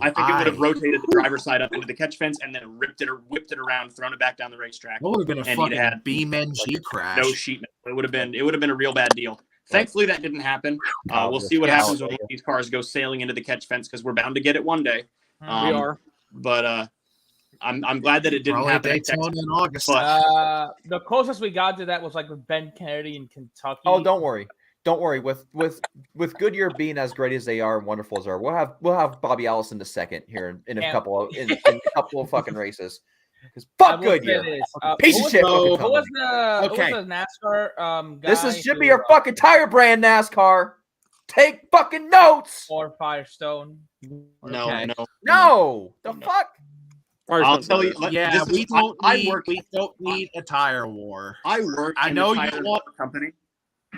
think it would have rotated the driver's side up into the catch fence and then whipped it around, thrown it back down the racetrack. That would have been a fucking BeamNG crash. No sheet. It would have been a real bad deal. Thankfully, that didn't happen. We'll see what happens when these cars go sailing into the catch fence, because we're bound to get it one day. We are. But I'm glad that it didn't happen in August. The closest we got to that was like with Ben Kennedy in Kentucky. Oh, don't worry. With Goodyear being as great as they are and wonderful as they are, we'll have Bobby Allison the second here in a couple of fucking races. Because fuck Goodyear, piece of shit. Who was the NASCAR guy? This should be your fucking tire brand, NASCAR. Take fucking notes. Or Firestone. No. The fuck. I'll tell you. We don't need a tire war. I know you want a company,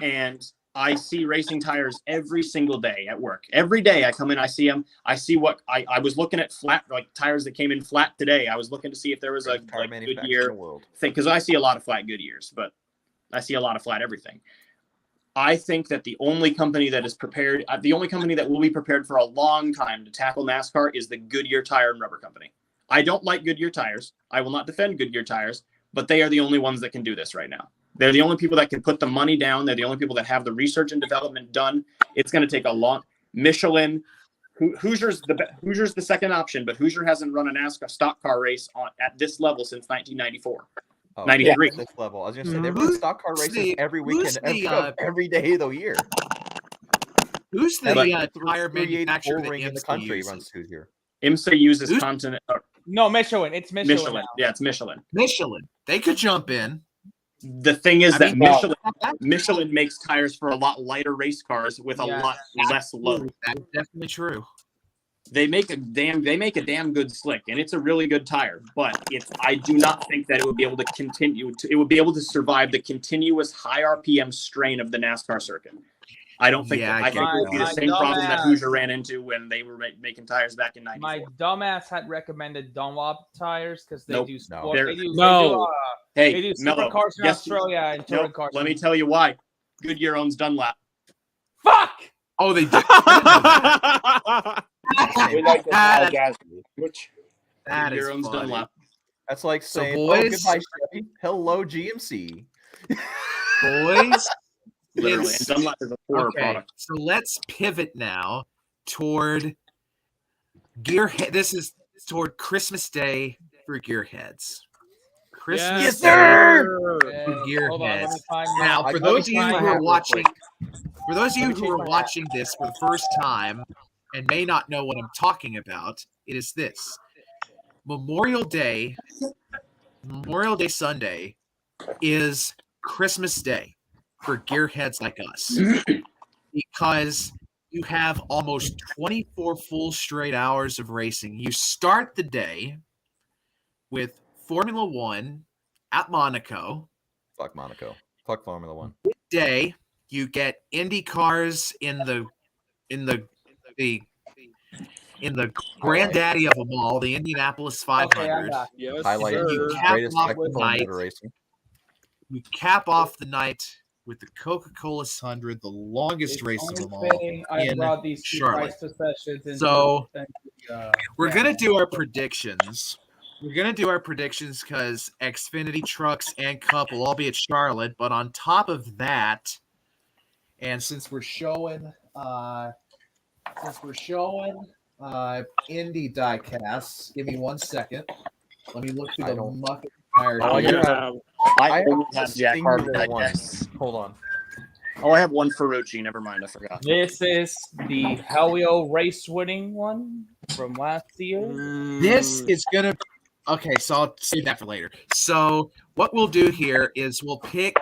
and I see racing tires every single day at work. Every day I come in, I see them. I see what I was looking at tires that came in flat today. I was looking to see if there was a Goodyear thing, because I see a lot of flat Goodyears, but I see a lot of flat everything. I think that the only company that is prepared, the only company that will be prepared for a long time to tackle NASCAR is the Goodyear Tire and Rubber Company. I don't like Goodyear tires. I will not defend Goodyear tires, but they are the only ones that can do this right now. They're the only people that can put the money down. They're the only people that have the research and development done. It's going to take a long. Michelin, Hoosier's the second option, but Hoosier hasn't run a NASCAR stock car race at this level since 1994. 93. This level. I was going to say, they run stock car races every weekend, every day of the year. Who's the tire manufacturer in the country runs Hoosier? IMSA uses Continent. No, Michelin. It's Michelin. Yeah, it's Michelin. They could jump in. The thing is Michelin makes tires for a lot lighter race cars with a lot less load. That's definitely true. They make a damn good slick, and it's a really good tire. But I do not think that it would be able to it would be able to survive the continuous high RPM strain of the NASCAR circuit. I don't think. I think it would be the same problem that Hoosier ran into when they were making tires back in '94. My dumbass had recommended Dunlop tires because they do sport. They do supercars in Australia and touring cars. Let me tell you why. Goodyear owns Dunlop. Fuck! Oh, they do. We like to apologize. Goodyear owns Dunlop. That's like saying, goodbye, Chevy. Hello, GMC. Boys. Literally, and Dunlop is a poorer product. So let's pivot now toward Gearhead. This is toward Christmas Day for Gearheads. Yes, Day for Gearheads. Now, for those of you who are watching, this for the first time and may not know what I'm talking about, it is this: Memorial Day Sunday is Christmas Day for gearheads like us, because you have almost 24 full straight hours of racing. You start the day with Formula One at Monaco. Fuck Monaco. Fuck Formula One. Day you get IndyCars in the granddaddy of them all, the Indianapolis 500. Highlight You cap off the night with the Coca-Cola 100, the longest race of them all. I brought these two Charlotte. price possessions So we're gonna do our predictions. We're gonna do our predictions because Xfinity Trucks and Cup will all be at Charlotte. But on top of that, and since we're showing Indy diecasts, give me 1 second. Let me look through the muck entire. I have Jack Harvey. Hold on. Oh, I have one Ferrucci. Never mind, I forgot. This is the Helio race winning one from last year. This is gonna. Okay, so I'll save that for later. So what we'll do here is we'll pick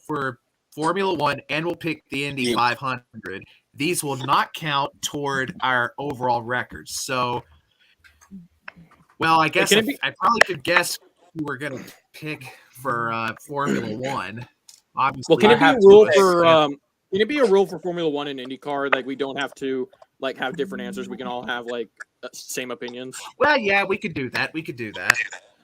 for Formula One, and we'll pick the Indy 500. These will not count toward our overall records. So, well, I guess I probably could guess who we're gonna pick for Formula One. Obviously, well, can it be a rule for can it be a rule for Formula One and IndyCar? Like we don't have to like have different answers. We can all have like same opinions. Well, yeah, we could do that.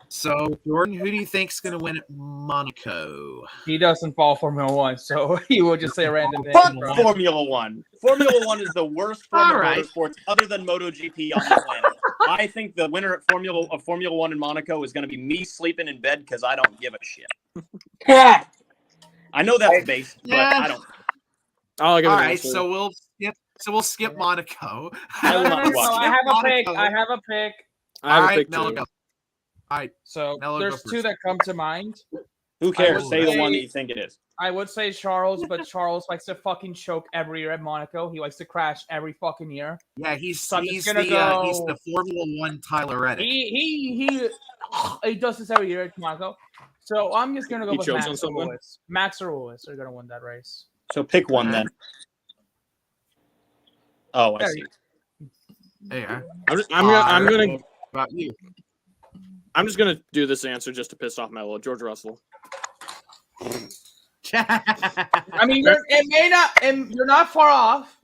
So, Jordan, who do you think's going to win at Monaco? He doesn't follow Formula One, so he will just say a random thing. Fuck Formula One. Formula One is the worst form of motorsports other than MotoGP on the planet. I think the winner at Formula One in Monaco is going to be me sleeping in bed because I don't give a shit. I know that's basic, but I don't. All right, so we'll skip Monaco. I have a pick. I have a pick. All right, Mello, go. All right, so there's two that come to mind. Who cares? Say the one that you think it is. I would say Charles, but Charles likes to fucking choke every year at Monaco. He likes to crash every fucking year. Yeah, he's the Formula One Tyler Reddick. He does this every year at Monaco. So I'm just gonna go with Max or Lewis. Max or Lewis are gonna win that race. So pick one then. Oh, I see. Hey, I'm gonna. About you. I'm just gonna do this answer just to piss off Mello. George Russell. I mean, it may not, and you're not far off.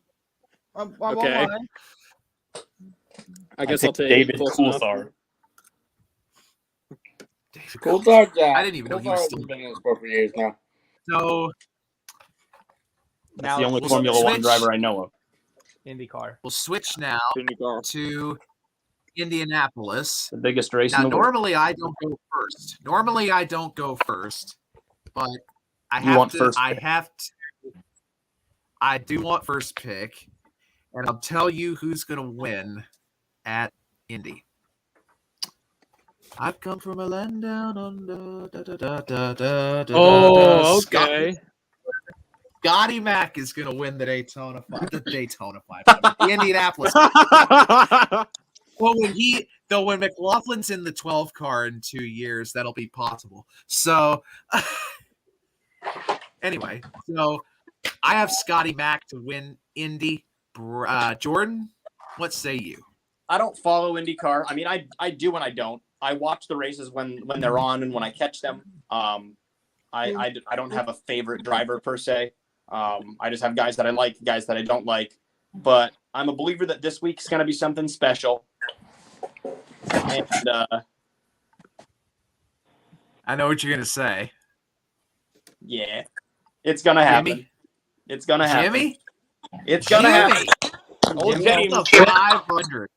Okay. I guess I'll take David Coulthard. Coulthard, I didn't even know he was still been in the sport for years now. So that's the only Formula One driver I know of. IndyCar. We'll switch now to Indianapolis. The biggest race in the world. Normally I don't go first. But I do want first pick. And I'll tell you who's gonna win at Indy. I've come from a land down under. Okay. Scotty Mack is going to win the Daytona 500. The Indianapolis. Well, when McLaughlin's in the 12 car in 2 years, that'll be possible. So, anyway, I have Scotty Mack to win Indy. Jordan, what say you? I don't follow IndyCar. I mean, I do and I don't. I watch the races when they're on and when I catch them. I don't have a favorite driver per se. I just have guys that I like, guys that I don't like. But I'm a believer that this week's going to be something special. And I know what you're going to say. Yeah, it's going to happen. Jimmy? It's going to happen. Jimmy? It's going to happen. Oh, Jimmy, 500.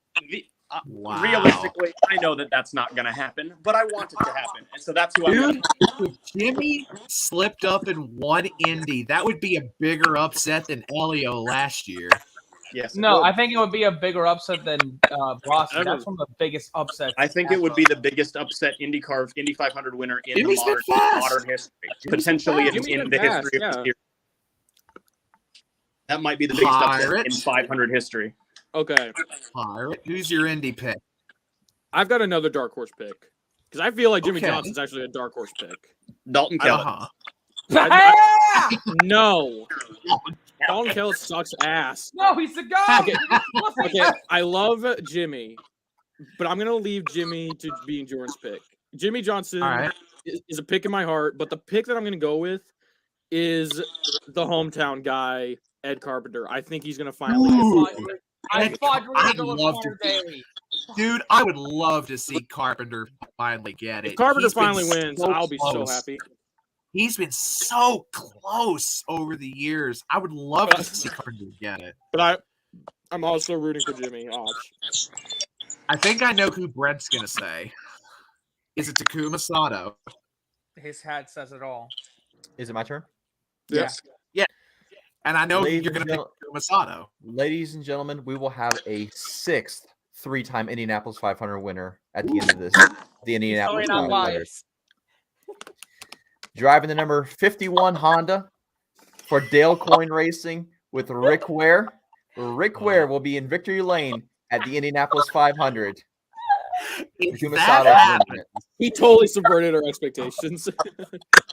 Wow. Realistically, I know that that's not going to happen, but I want it to happen. And so that's who I'm going to. If Jimmy slipped up and won Indy, that would be a bigger upset than Elio last year. Yes. No, I think it would be a bigger upset than Rossi. That's one of the biggest upsets. I think it would be the biggest upset Indy 500 winner in Jimmy's the modern history. Potentially in the history of the series. That might be the biggest upset in 500 history. Okay. Pirate. Who's your Indy pick? I've got another dark horse pick. Because I feel like Jimmy Johnson's actually a dark horse pick. Dalton Kellett. No. Dalton Kellett sucks ass. No, he's the guy. Okay, I love Jimmy, but I'm going to leave Jimmy to being Jordan's pick. Jimmy Johnson is a pick in my heart, but the pick that I'm going to go with is the hometown guy, Ed Carpenter. I think he's going to finally get Dude, I would love to see Carpenter finally get it. If Carpenter finally wins, I'll be so happy. He's been so close over the years. I would love to see Carter get it. But I'm also rooting for Jimmy. I think I know who Brent's going to say. Is it Takuma Sato? His hat says it all. Is it my turn? Yes. Yeah. And I know Ladies you're going to pick Takuma Sato. Ladies and gentlemen, we will have a 6th 3-time Indianapolis 500 winner at the end of this. The Indianapolis 500. Driving the number 51 Honda for Dale Coyne Racing with Rick Ware. Rick Ware will be in victory lane at the Indianapolis 500. He totally subverted our expectations.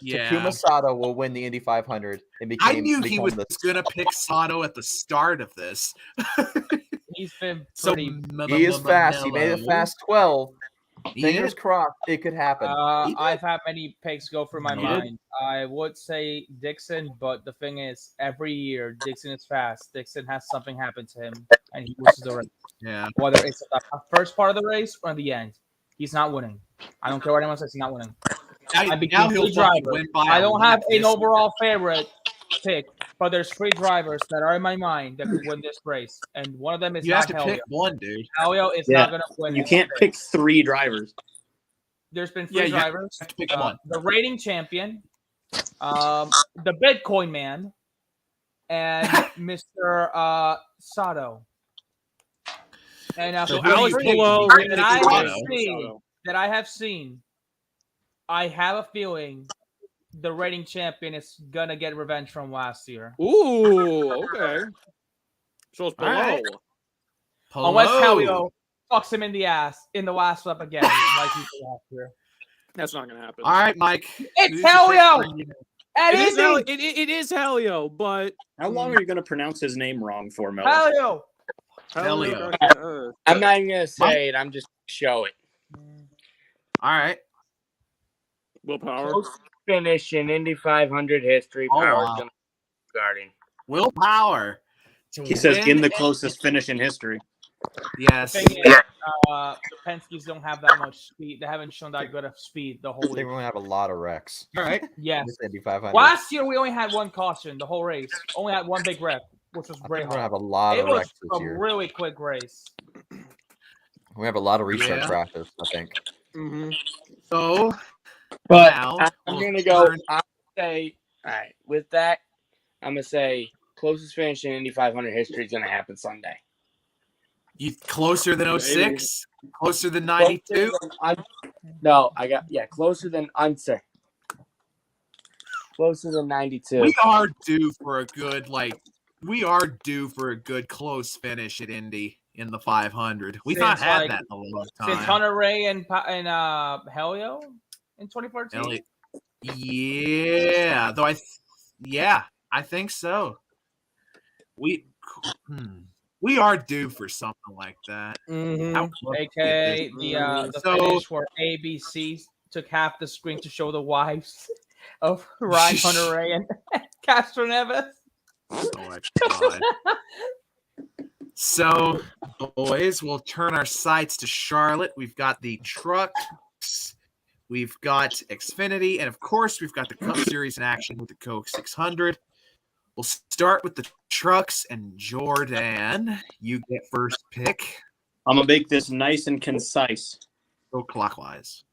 Yeah. Takuma Sato will win the Indy 500. I knew he was going to pick Sato at the start of this. He's been pretty. He is fast. He made it fast 12. Fingers crossed it could happen. I've had many picks go through my mind. I would say Dixon, but the thing is, every year Dixon is fast. Dixon has something happen to him, and he loses the race. Yeah. Whether it's the first part of the race or the end, he's not winning. I don't care what anyone says. He's not winning. I don't have an overall favorite pick, but there's 3 drivers that are in my mind that could win this race, and one of them is you not have to Helio. pick one, dude. Helio is not going to win. You can't pick 3 drivers. There's been 3 drivers. Have to pick one. The rating champion, the Bitcoin man, and Mr. Sato. And So Alex below that I have seen, I have a feeling the rating champion is gonna get revenge from last year. Ooh, okay. So it's below. Right. Unless Helio fucks him in the ass in the last lap again, like he did last year. That's not gonna happen. All right, Mike. It's Helio. It is Helio, but how long are you going to pronounce his name wrong for, Mel? Helio. I'm not even gonna say it. I'm just gonna show it. All right. Willpower. Close finish in Indy 500 history. Power's gonna be guarding. Willpower. He says in the closest finish in history. Yes. The thing is, the Penske's don't have that much speed. They haven't shown that good of speed the whole They week. really have a lot of wrecks. All right. Yes. This Indy 500. Last year we only had 1 caution the whole race. Only had 1 big wreck, which was I think great. we're gonna have a lot It of was wrecks this a year. really quick race. We have a lot of restart Yeah. crashes, I think. Mm-hmm. So, But now I'm we'll gonna go. turn- I'm gonna say, all right. With that, I'm gonna say closest finish in Indy 500 history is gonna happen Sunday. You closer than 06? Closer than 92? No, I got closer than I'm sorry. Closer than 92. We are due for a good close finish at Indy in the 500. We've not Since, had that in a long time. Since Hunter Ray and Helio in 2014. Yeah, though I think so. We are due for something like that. Mm-hmm. AKA the finish where ABC took half the screen to show the wives of Ryan Hunter Ray and Castro Neves. Oh my God. So, boys, we'll turn our sights to Charlotte. We've got the trucks, we've got Xfinity, and of course, we've got the Cup Series in action with the Coke 600. We'll start with the trucks, and Jordan, you get first pick. I'm going to make this nice and concise. Go clockwise.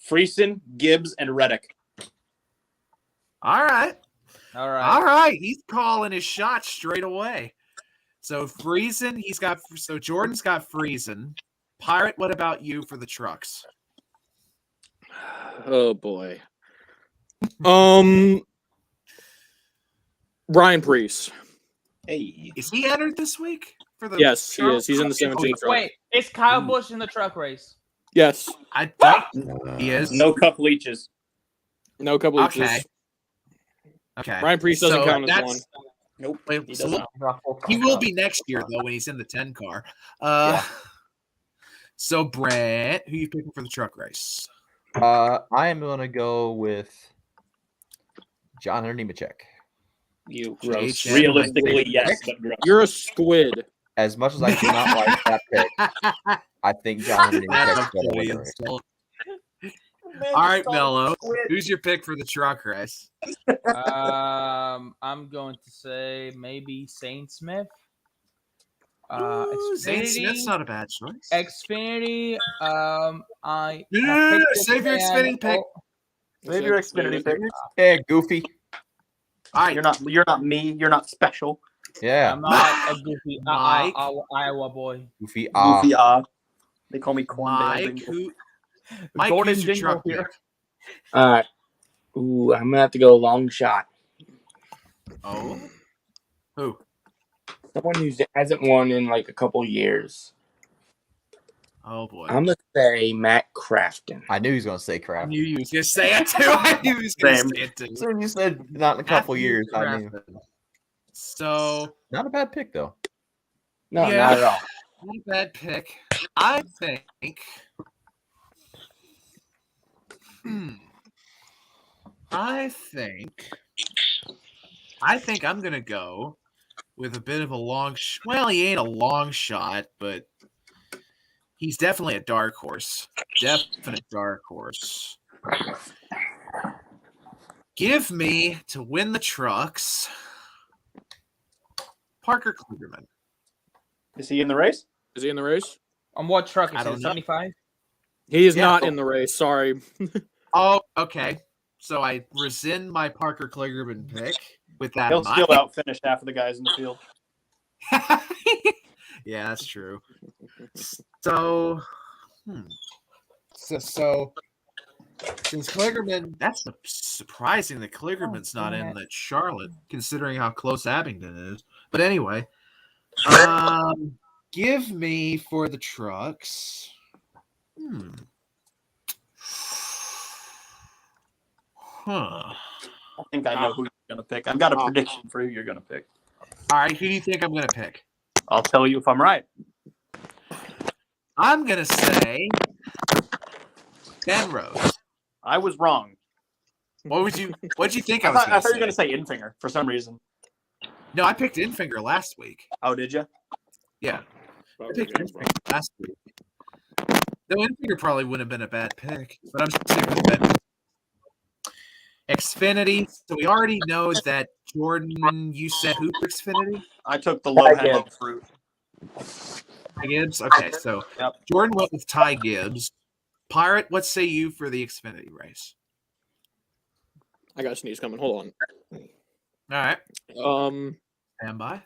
Friesen, Gibbs, and Reddick. All right. All right. All right. He's calling his shot straight away. So Friesen, Jordan's got Friesen. Pirate, what about you for the trucks? Oh boy. Ryan Preece. Hey. Is he entered this week? For the Yes, he is. He's in the 17 truck. Wait, is Kyle Busch in the truck race? Yes. I think he is. No cup leeches. No couple of Okay. Okay. Ryan Preece doesn't count as one. Nope. Wait, He so doesn't. he will be next year though when he's in the 10 car. So Brent, who you picking for the truck race? I am gonna go with John Hunter Nemechek. You gross. JJ. Realistically, yes, but gross. You're a squid. As much as I do not like that pick, I think John Hunter That's Nemechek a is silly better. insult. All right, Mello. Who's your pick for the truck race? I'm going to say maybe Saint Smith. Saint Smith's not a bad choice. Xfinity. Save your Xfinity pick. Maybe your Xfinity pick. Yeah, Goofy. All right. You're not me. You're not special. Yeah. I'm not a Goofy Mike. Iowa boy. Goofy. Goofy. They call me Corn. Mike, Gordon who's your Dingle truck here. pick? All right. Ooh, I'm gonna have to go long shot. Oh. Who? Someone who hasn't won in like a couple years. Oh boy. I'm gonna say Matt Crafton. I knew he was going to say I crap. knew you was gonna say it too. I knew he was gonna say it too. As soon as you said not in a couple Matthew years, I knew. Crafton. So Not a bad pick, though. No, Yeah. not at all. not a bad pick. I think. I think I'm gonna go with a bit of a long. Well, he ain't a long shot, but he's definitely a dark horse. Definite dark horse. Give me to win the trucks. Parker Kligerman. Is he in the race? Is he in the race? On what truck I is don't it? know. 75? He is Yeah. not in the race. Sorry. Oh, okay. So I rescind my Parker Kligerman pick with that. He'll in still mind. outfinish half of the guys in the field. Yeah, that's true. So, so since Kligerman, that's surprising that Kligerman's not in that Charlotte, considering how close Abingdon is. But anyway, give me for the trucks. I think I know who you're going to pick. I've got a prediction for who you're going to pick. All right, who do you think I'm going to pick? I'll tell you if I'm right. I'm going to say Ben Rose. I was wrong. What'd you think I I was thought you were going to say Infinger for some reason. No, I picked Infinger last week. Oh, did you? Yeah. I picked Infinger last week. Though Infinger probably wouldn't have been a bad pick, but I'm sticking with Ben. Xfinity. So we already know that Jordan, you said who for Xfinity? I took the low-hanging fruit. Ty Gibbs? Okay, so Yep. Jordan went with Ty Gibbs. Pirate, what say you for the Xfinity race? I got a sneeze coming. Hold All right. on. Stand by.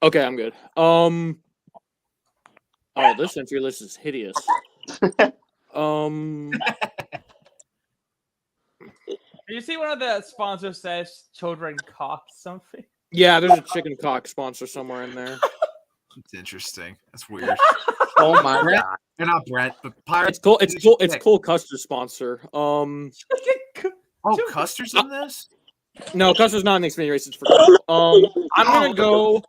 Okay, I'm good. Oh, this entry list is hideous. Did you see one of the sponsors says children cock something? Yeah, there's a chicken cock sponsor somewhere in there. It's interesting. That's weird. Oh my god. They're not Brett, but Pirate. It's cool. It's cool. It's Cole Custer's sponsor. Oh, Custer's in this? No, Custer's not in the Xfinity race. It's for Cole. I'm gonna go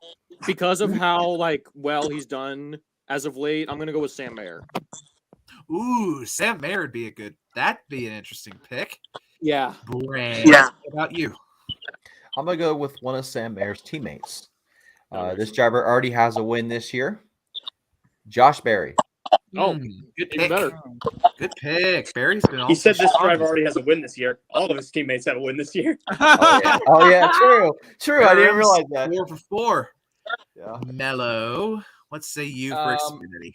because of how well he's done as of late. I'm gonna go with Sam Mayer. Ooh, Sam Mayer would be that'd be an interesting pick. Yeah. Brand. Yeah. What about you? I'm going to go with one of Sam Mayer's teammates. This driver already has a win this year. Josh Berry. Oh, good even pick. better. Good pick. Barry's been. He said this driver already has a win this year. All of his teammates have a win this year. Oh yeah, true. I didn't realize that. 4 for 4. Yeah. Mello, what say you for Xfinity?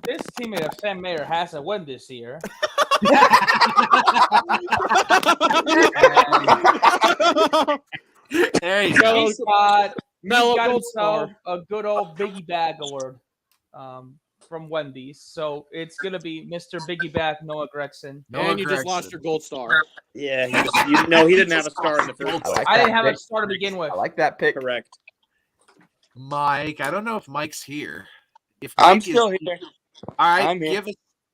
This teammate of Sam Mayer has a win this year. There you go. He's got Mellow Gold himself Star. a good old Biggie Bag award from Wendy's. So it's going to be Mr. Biggie Bag, Noah Gregson. Noah And you just lost Gregson. your gold star. Yeah, he didn't have a star in the first. I didn't have a star to begin with. I like that pick. Correct. Mike, I don't know if Mike's here. If I'm Mike is still here. All right, I'm here.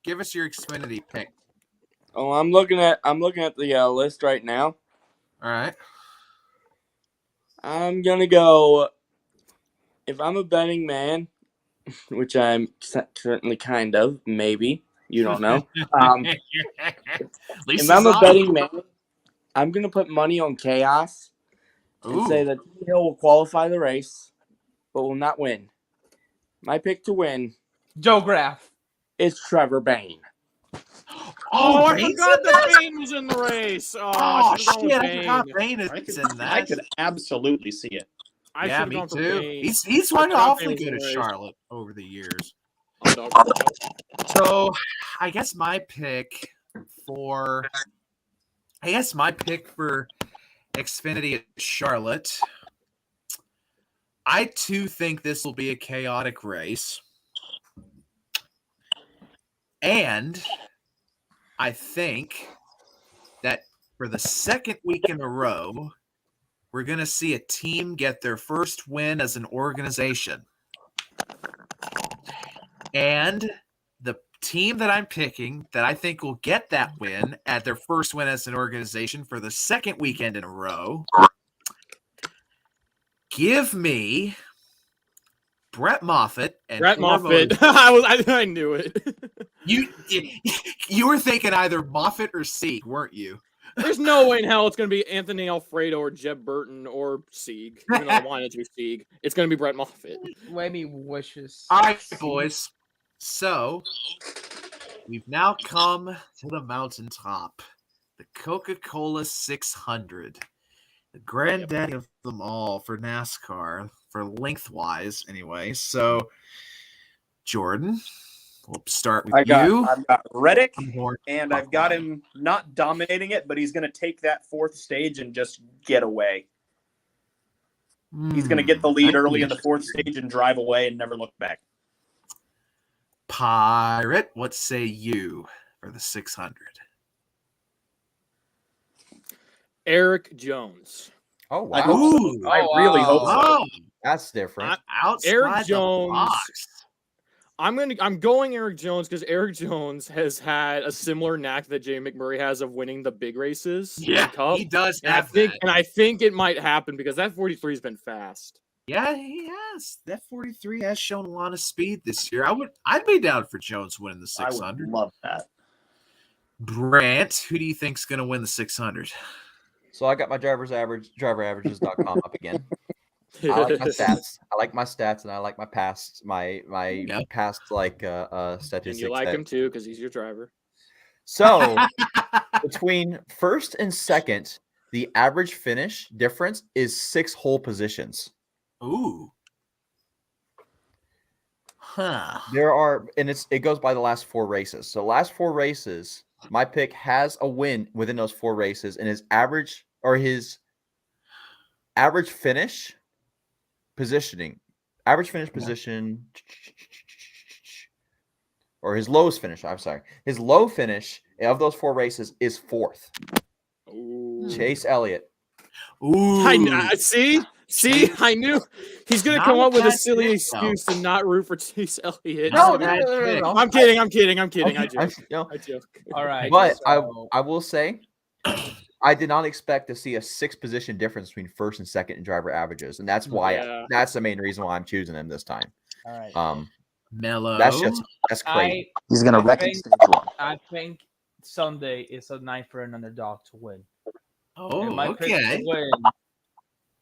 give us your Xfinity pick. Oh, I'm looking at the list right now. All right. I'm gonna go. If I'm a betting man, which I'm certainly kind of, maybe you don't know. If I'm a betting man, I'm gonna put money on Chaos and say that Hill will qualify the race, but will not win. My pick to win Joe Graff. is Trevor Bayne. Oh, I Bane's forgot in that that? Bane was in the race. Oh, Oh, I should have gone shit, with I forgot Bane. Bane is in I that. could absolutely see it. I should Yeah, have me gone for too. Bane. He's I won forgot awfully Bane was in good the at race. Charlotte over the years. Underdog. So I guess my pick for Xfinity at Charlotte, I too think this will be a chaotic race. And I think that for the second week in a row, we're going to see a team get their first win as an organization. And the team that I'm picking that I think will get that win at their first win as an organization for the second weekend in a row, give me Brett Moffitt and Brett Toro Moffitt. Motorsports. I knew it. You were thinking either Moffitt or Sieg, weren't you? There's no way in hell it's going to be Anthony Alfredo or Jeb Burton or Sieg. Even though I wanted it to be Sieg. It's going to be Brett Moffitt. Maybe wishes. All right, boys. So we've now come to the mountaintop, the Coca-Cola 600, the granddaddy of them all for NASCAR, for lengthwise anyway. So, Jordan, we'll start with you. I've got Reddick, More and I've got him not dominating it, but he's going to take that fourth stage and just get away. He's going to get the lead early in the fourth stage and drive away and never look back. Pirate, what say you for the 600? Eric Jones. Oh, wow. I hope so. I really hope so. Oh, That's different. outside Eric the Jones. box. I'm going Eric Jones because Eric Jones has had a similar knack that Jay McMurray has of winning the big races. Yeah, Cup. he does And I think it might happen because that 43 has been fast. Yeah, he has. That 43 has shown a lot of speed this year. I'd be down for Jones winning the I 600. would love that. Brant, who do you think's going to win the 600? So I got my driveraverages.com up again. I like my stats. I like my stats, and I like my past past statistics. And you like him too because he's your driver. So between first and second, the average finish difference is 6 whole positions. Ooh. Huh. There are, and it goes by the last 4 races. So last 4 races, my pick has a win within those 4 races, and his average finish positioning, or his lowest finish. I'm sorry, his low finish of those 4 races is 4th. Ooh. Chase Elliott. Ooh. See, I knew he's gonna come up with a silly excuse to not root for Chase Elliott. No. I'm kidding. Okay, I joke. All right. But so- I will say, I did not expect to see a 6 position difference between first and second in driver averages, and that's why that's the main reason why I'm choosing him this time. all right. Mellow. That's crazy. He's going to wreck think- in stage 1. I think Sunday is a night for an underdog to win. Oh, And my picks okay. to win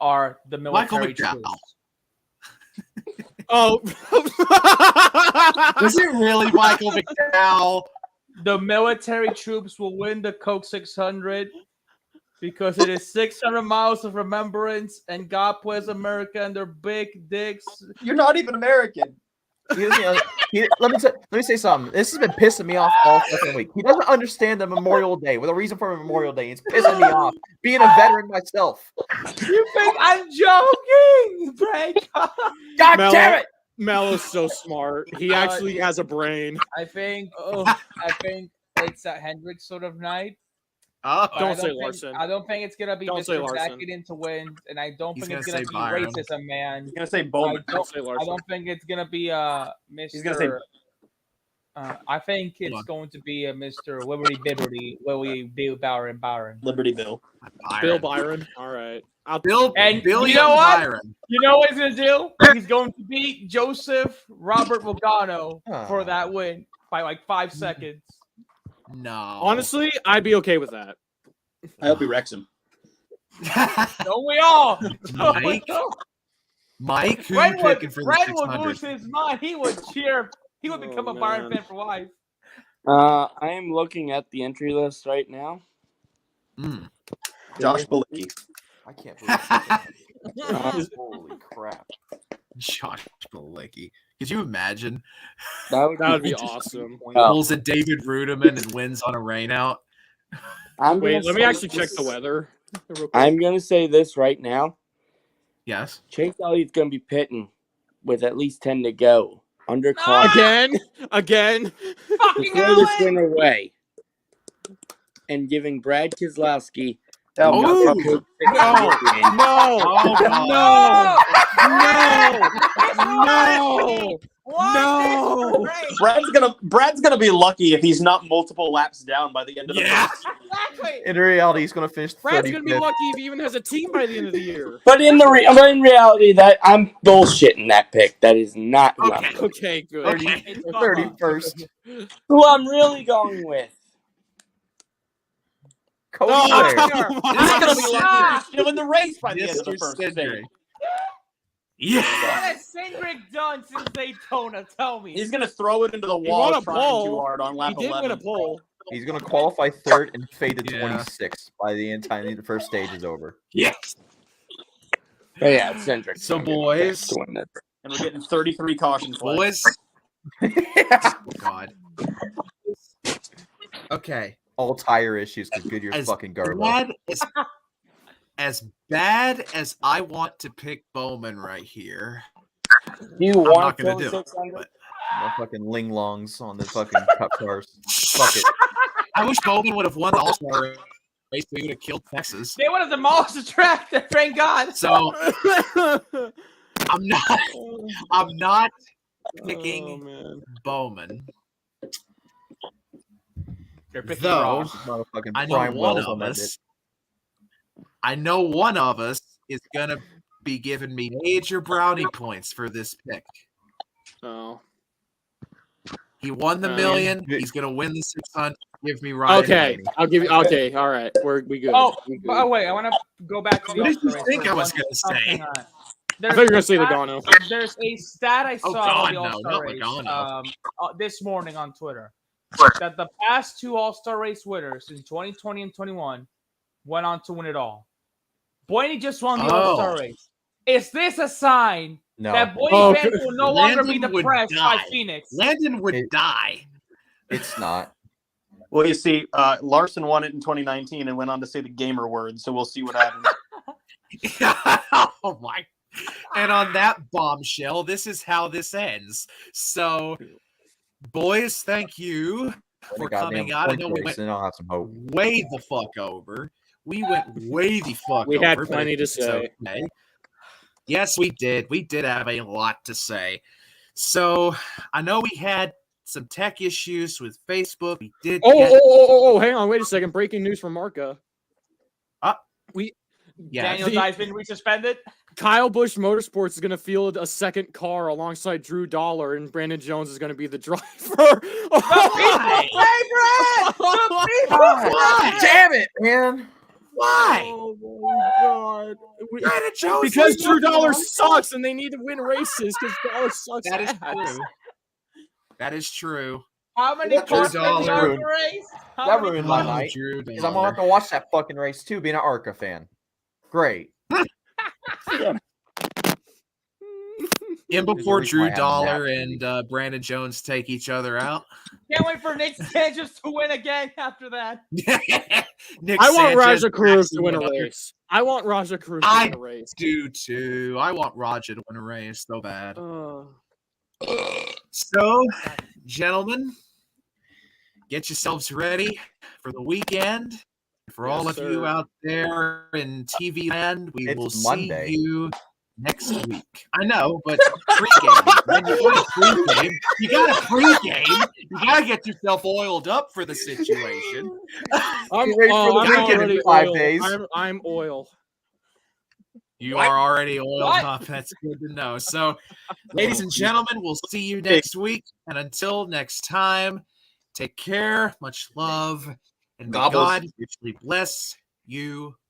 are the Michael military McDowell. troops. Oh, Is it really Michael McDowell? The military troops will win the Coke 600 because it is 600 miles of remembrance, and God bless America and their big dicks. You're not even American. Let me say something. This has been pissing me off all fucking week. He doesn't understand the Memorial Day. With a reson for Memorial Day, it's pissing me off. Being a veteran myself. You think I'm joking, Frank? God damn it! Melo's so smart. He actually has a brain. I think it's a Hendrick sort of night. Oh, But Don't say Larson. I don't think it's gonna be Don't say Mr. Larson. Decadent to win, and I don't He's think it's gonna gonna say be Byron. racism, man. He's going to say I Bowman. Don't say I Larson. don't think it's gonna be Mr. He's going to say I think it's going to be a Mr. Bill Byron. Liberty Bill. Bill Byron. All right. Bill And Billion you know what? Byron. You know what he's gonna do? He's going to beat Joseph Robert Logano for that win by like 5 seconds. No. Honestly, I'd be okay with that. I hope he wrecks him. Don't we all? Mike, who Fred you picking for the would 600? lose his mind. He would cheer. He would become a Byron fan for life. I am looking at the entry list right now. Josh Balicki. I can't believe that. Holy crap. Josh Balicki. Could you imagine? That would be awesome. Pulls a David Rudiman and wins on a rainout. Wait, let me actually check the weather. I'm going to say this right now. Yes. Chase Elliott's going to be pitting with at least 10 to go. Under caution. Again. To throw this win away. And giving Brad Keselowski No! Brad's gonna be lucky if he's not multiple laps down by the end of the race. Exactly. In reality, he's going to finish. Brad's gonna be lucky if he even has a team by the end of the year. But in reality, that I'm bullshitting that pick. That is not who I'm going. Okay, good. 31st. Who I'm really going with. Cody He's Ware. gonna be lucky if he's still in the race by the end of the first stage. Yeah. What has Cindric done since Daytona? Tell me. He's gonna throw it into the He wall won a trying pole. too hard on lap He did 11. win a pole. He's going to qualify third and fade to Yeah. 26th by the time the first stage is over. Yes. But yeah, it's Cindric. So, boys. And we're getting 33 caution flags. Boys. Oh, God. Okay. All tire issues because Goodyear's fucking garbage. As bad as I want to pick Bowman right here, Do you I'm want not to going go to do it. 600? But No fucking ling-longs on the fucking cup cars. Fuck it. I wish Bowman would have won the All-Star race. We would have killed Texas. They would have demolished the track. Thank God. So I'm not picking Bowman. Though Motherfucking I know prime one wells on of that us. I know one of us is gonna be giving me major brownie points for this pick. Oh. He won the million. He's gonna win the 600. Give me Ryan. Okay, Blaney. I'll give you. Okay, all right, we good. Oh, We good. oh wait, I want to go back to the What did you All-Star race think for I was one- gonna say? something on it. I thought you were gonna say Logano. There's a stat I saw God, on the no, All-Star not race Logano. this morning on Twitter that the past two All-Star race winners in 2020 and 21 went on to win it all. Blaney just won the All-Star race. Is this a sign that Blaney fans will no longer be Landon would depressed by die. Phoenix? Landon would die. It's not. Well, you see, Larson won it in 2019 and went on to say the gamer word, so we'll see what happens. Oh my! And on that bombshell, this is how this ends. So, boys, thank you for coming out. I know we went I'll have some hope. way the fuck over. We went way the fuck We over. had but plenty to it's say. okay. Yes, we did. We did have a lot to say. So I know we had some tech issues with Facebook. We did. Oh, hang on, wait a second. Breaking news from Marca. Daniel Dye's been resuspended. Kyle Busch Motorsports is going to field a second car alongside Drew Dollar, and Brandon Jones is going to be the driver. Why? Damn it, man. Why? Oh my God! Brandon Jones Because was Drew nothing Dollar wrong. sucks, and they need to win races because Dollar sucks. That is ass. true. That is true. How many Drew cars did Dollar. the ARCA race? That ruined my night. Drew Because I'm going to have to watch that fucking race too, being an ARCA fan. Great. And before There's a reason why Drew I have Dollar that. and Brandon Jones take each other out. Can't wait for Nick Sanchez to win again after that. Nick I want Sanchez Raja Cruz to backs win a another- race. I want Raja Cruz to I win a race. do too. I want Raja to win a race so bad. Uh, So, gentlemen, get yourselves ready for the weekend. For all Yes, of you sir. out there in TV land, we It's will Monday. see you next week. I know, but pregame. When you want a pregame, you got a pregame. You got to get yourself oiled up for the situation. I'm, Get ready for the I'm weekend in already 5 oil. days. I'm oil. You What? are already oiled What? up. That's good to know. So, ladies and gentlemen, we'll see you next week. And until next time, take care, much love, and may Gobbles. God richly bless you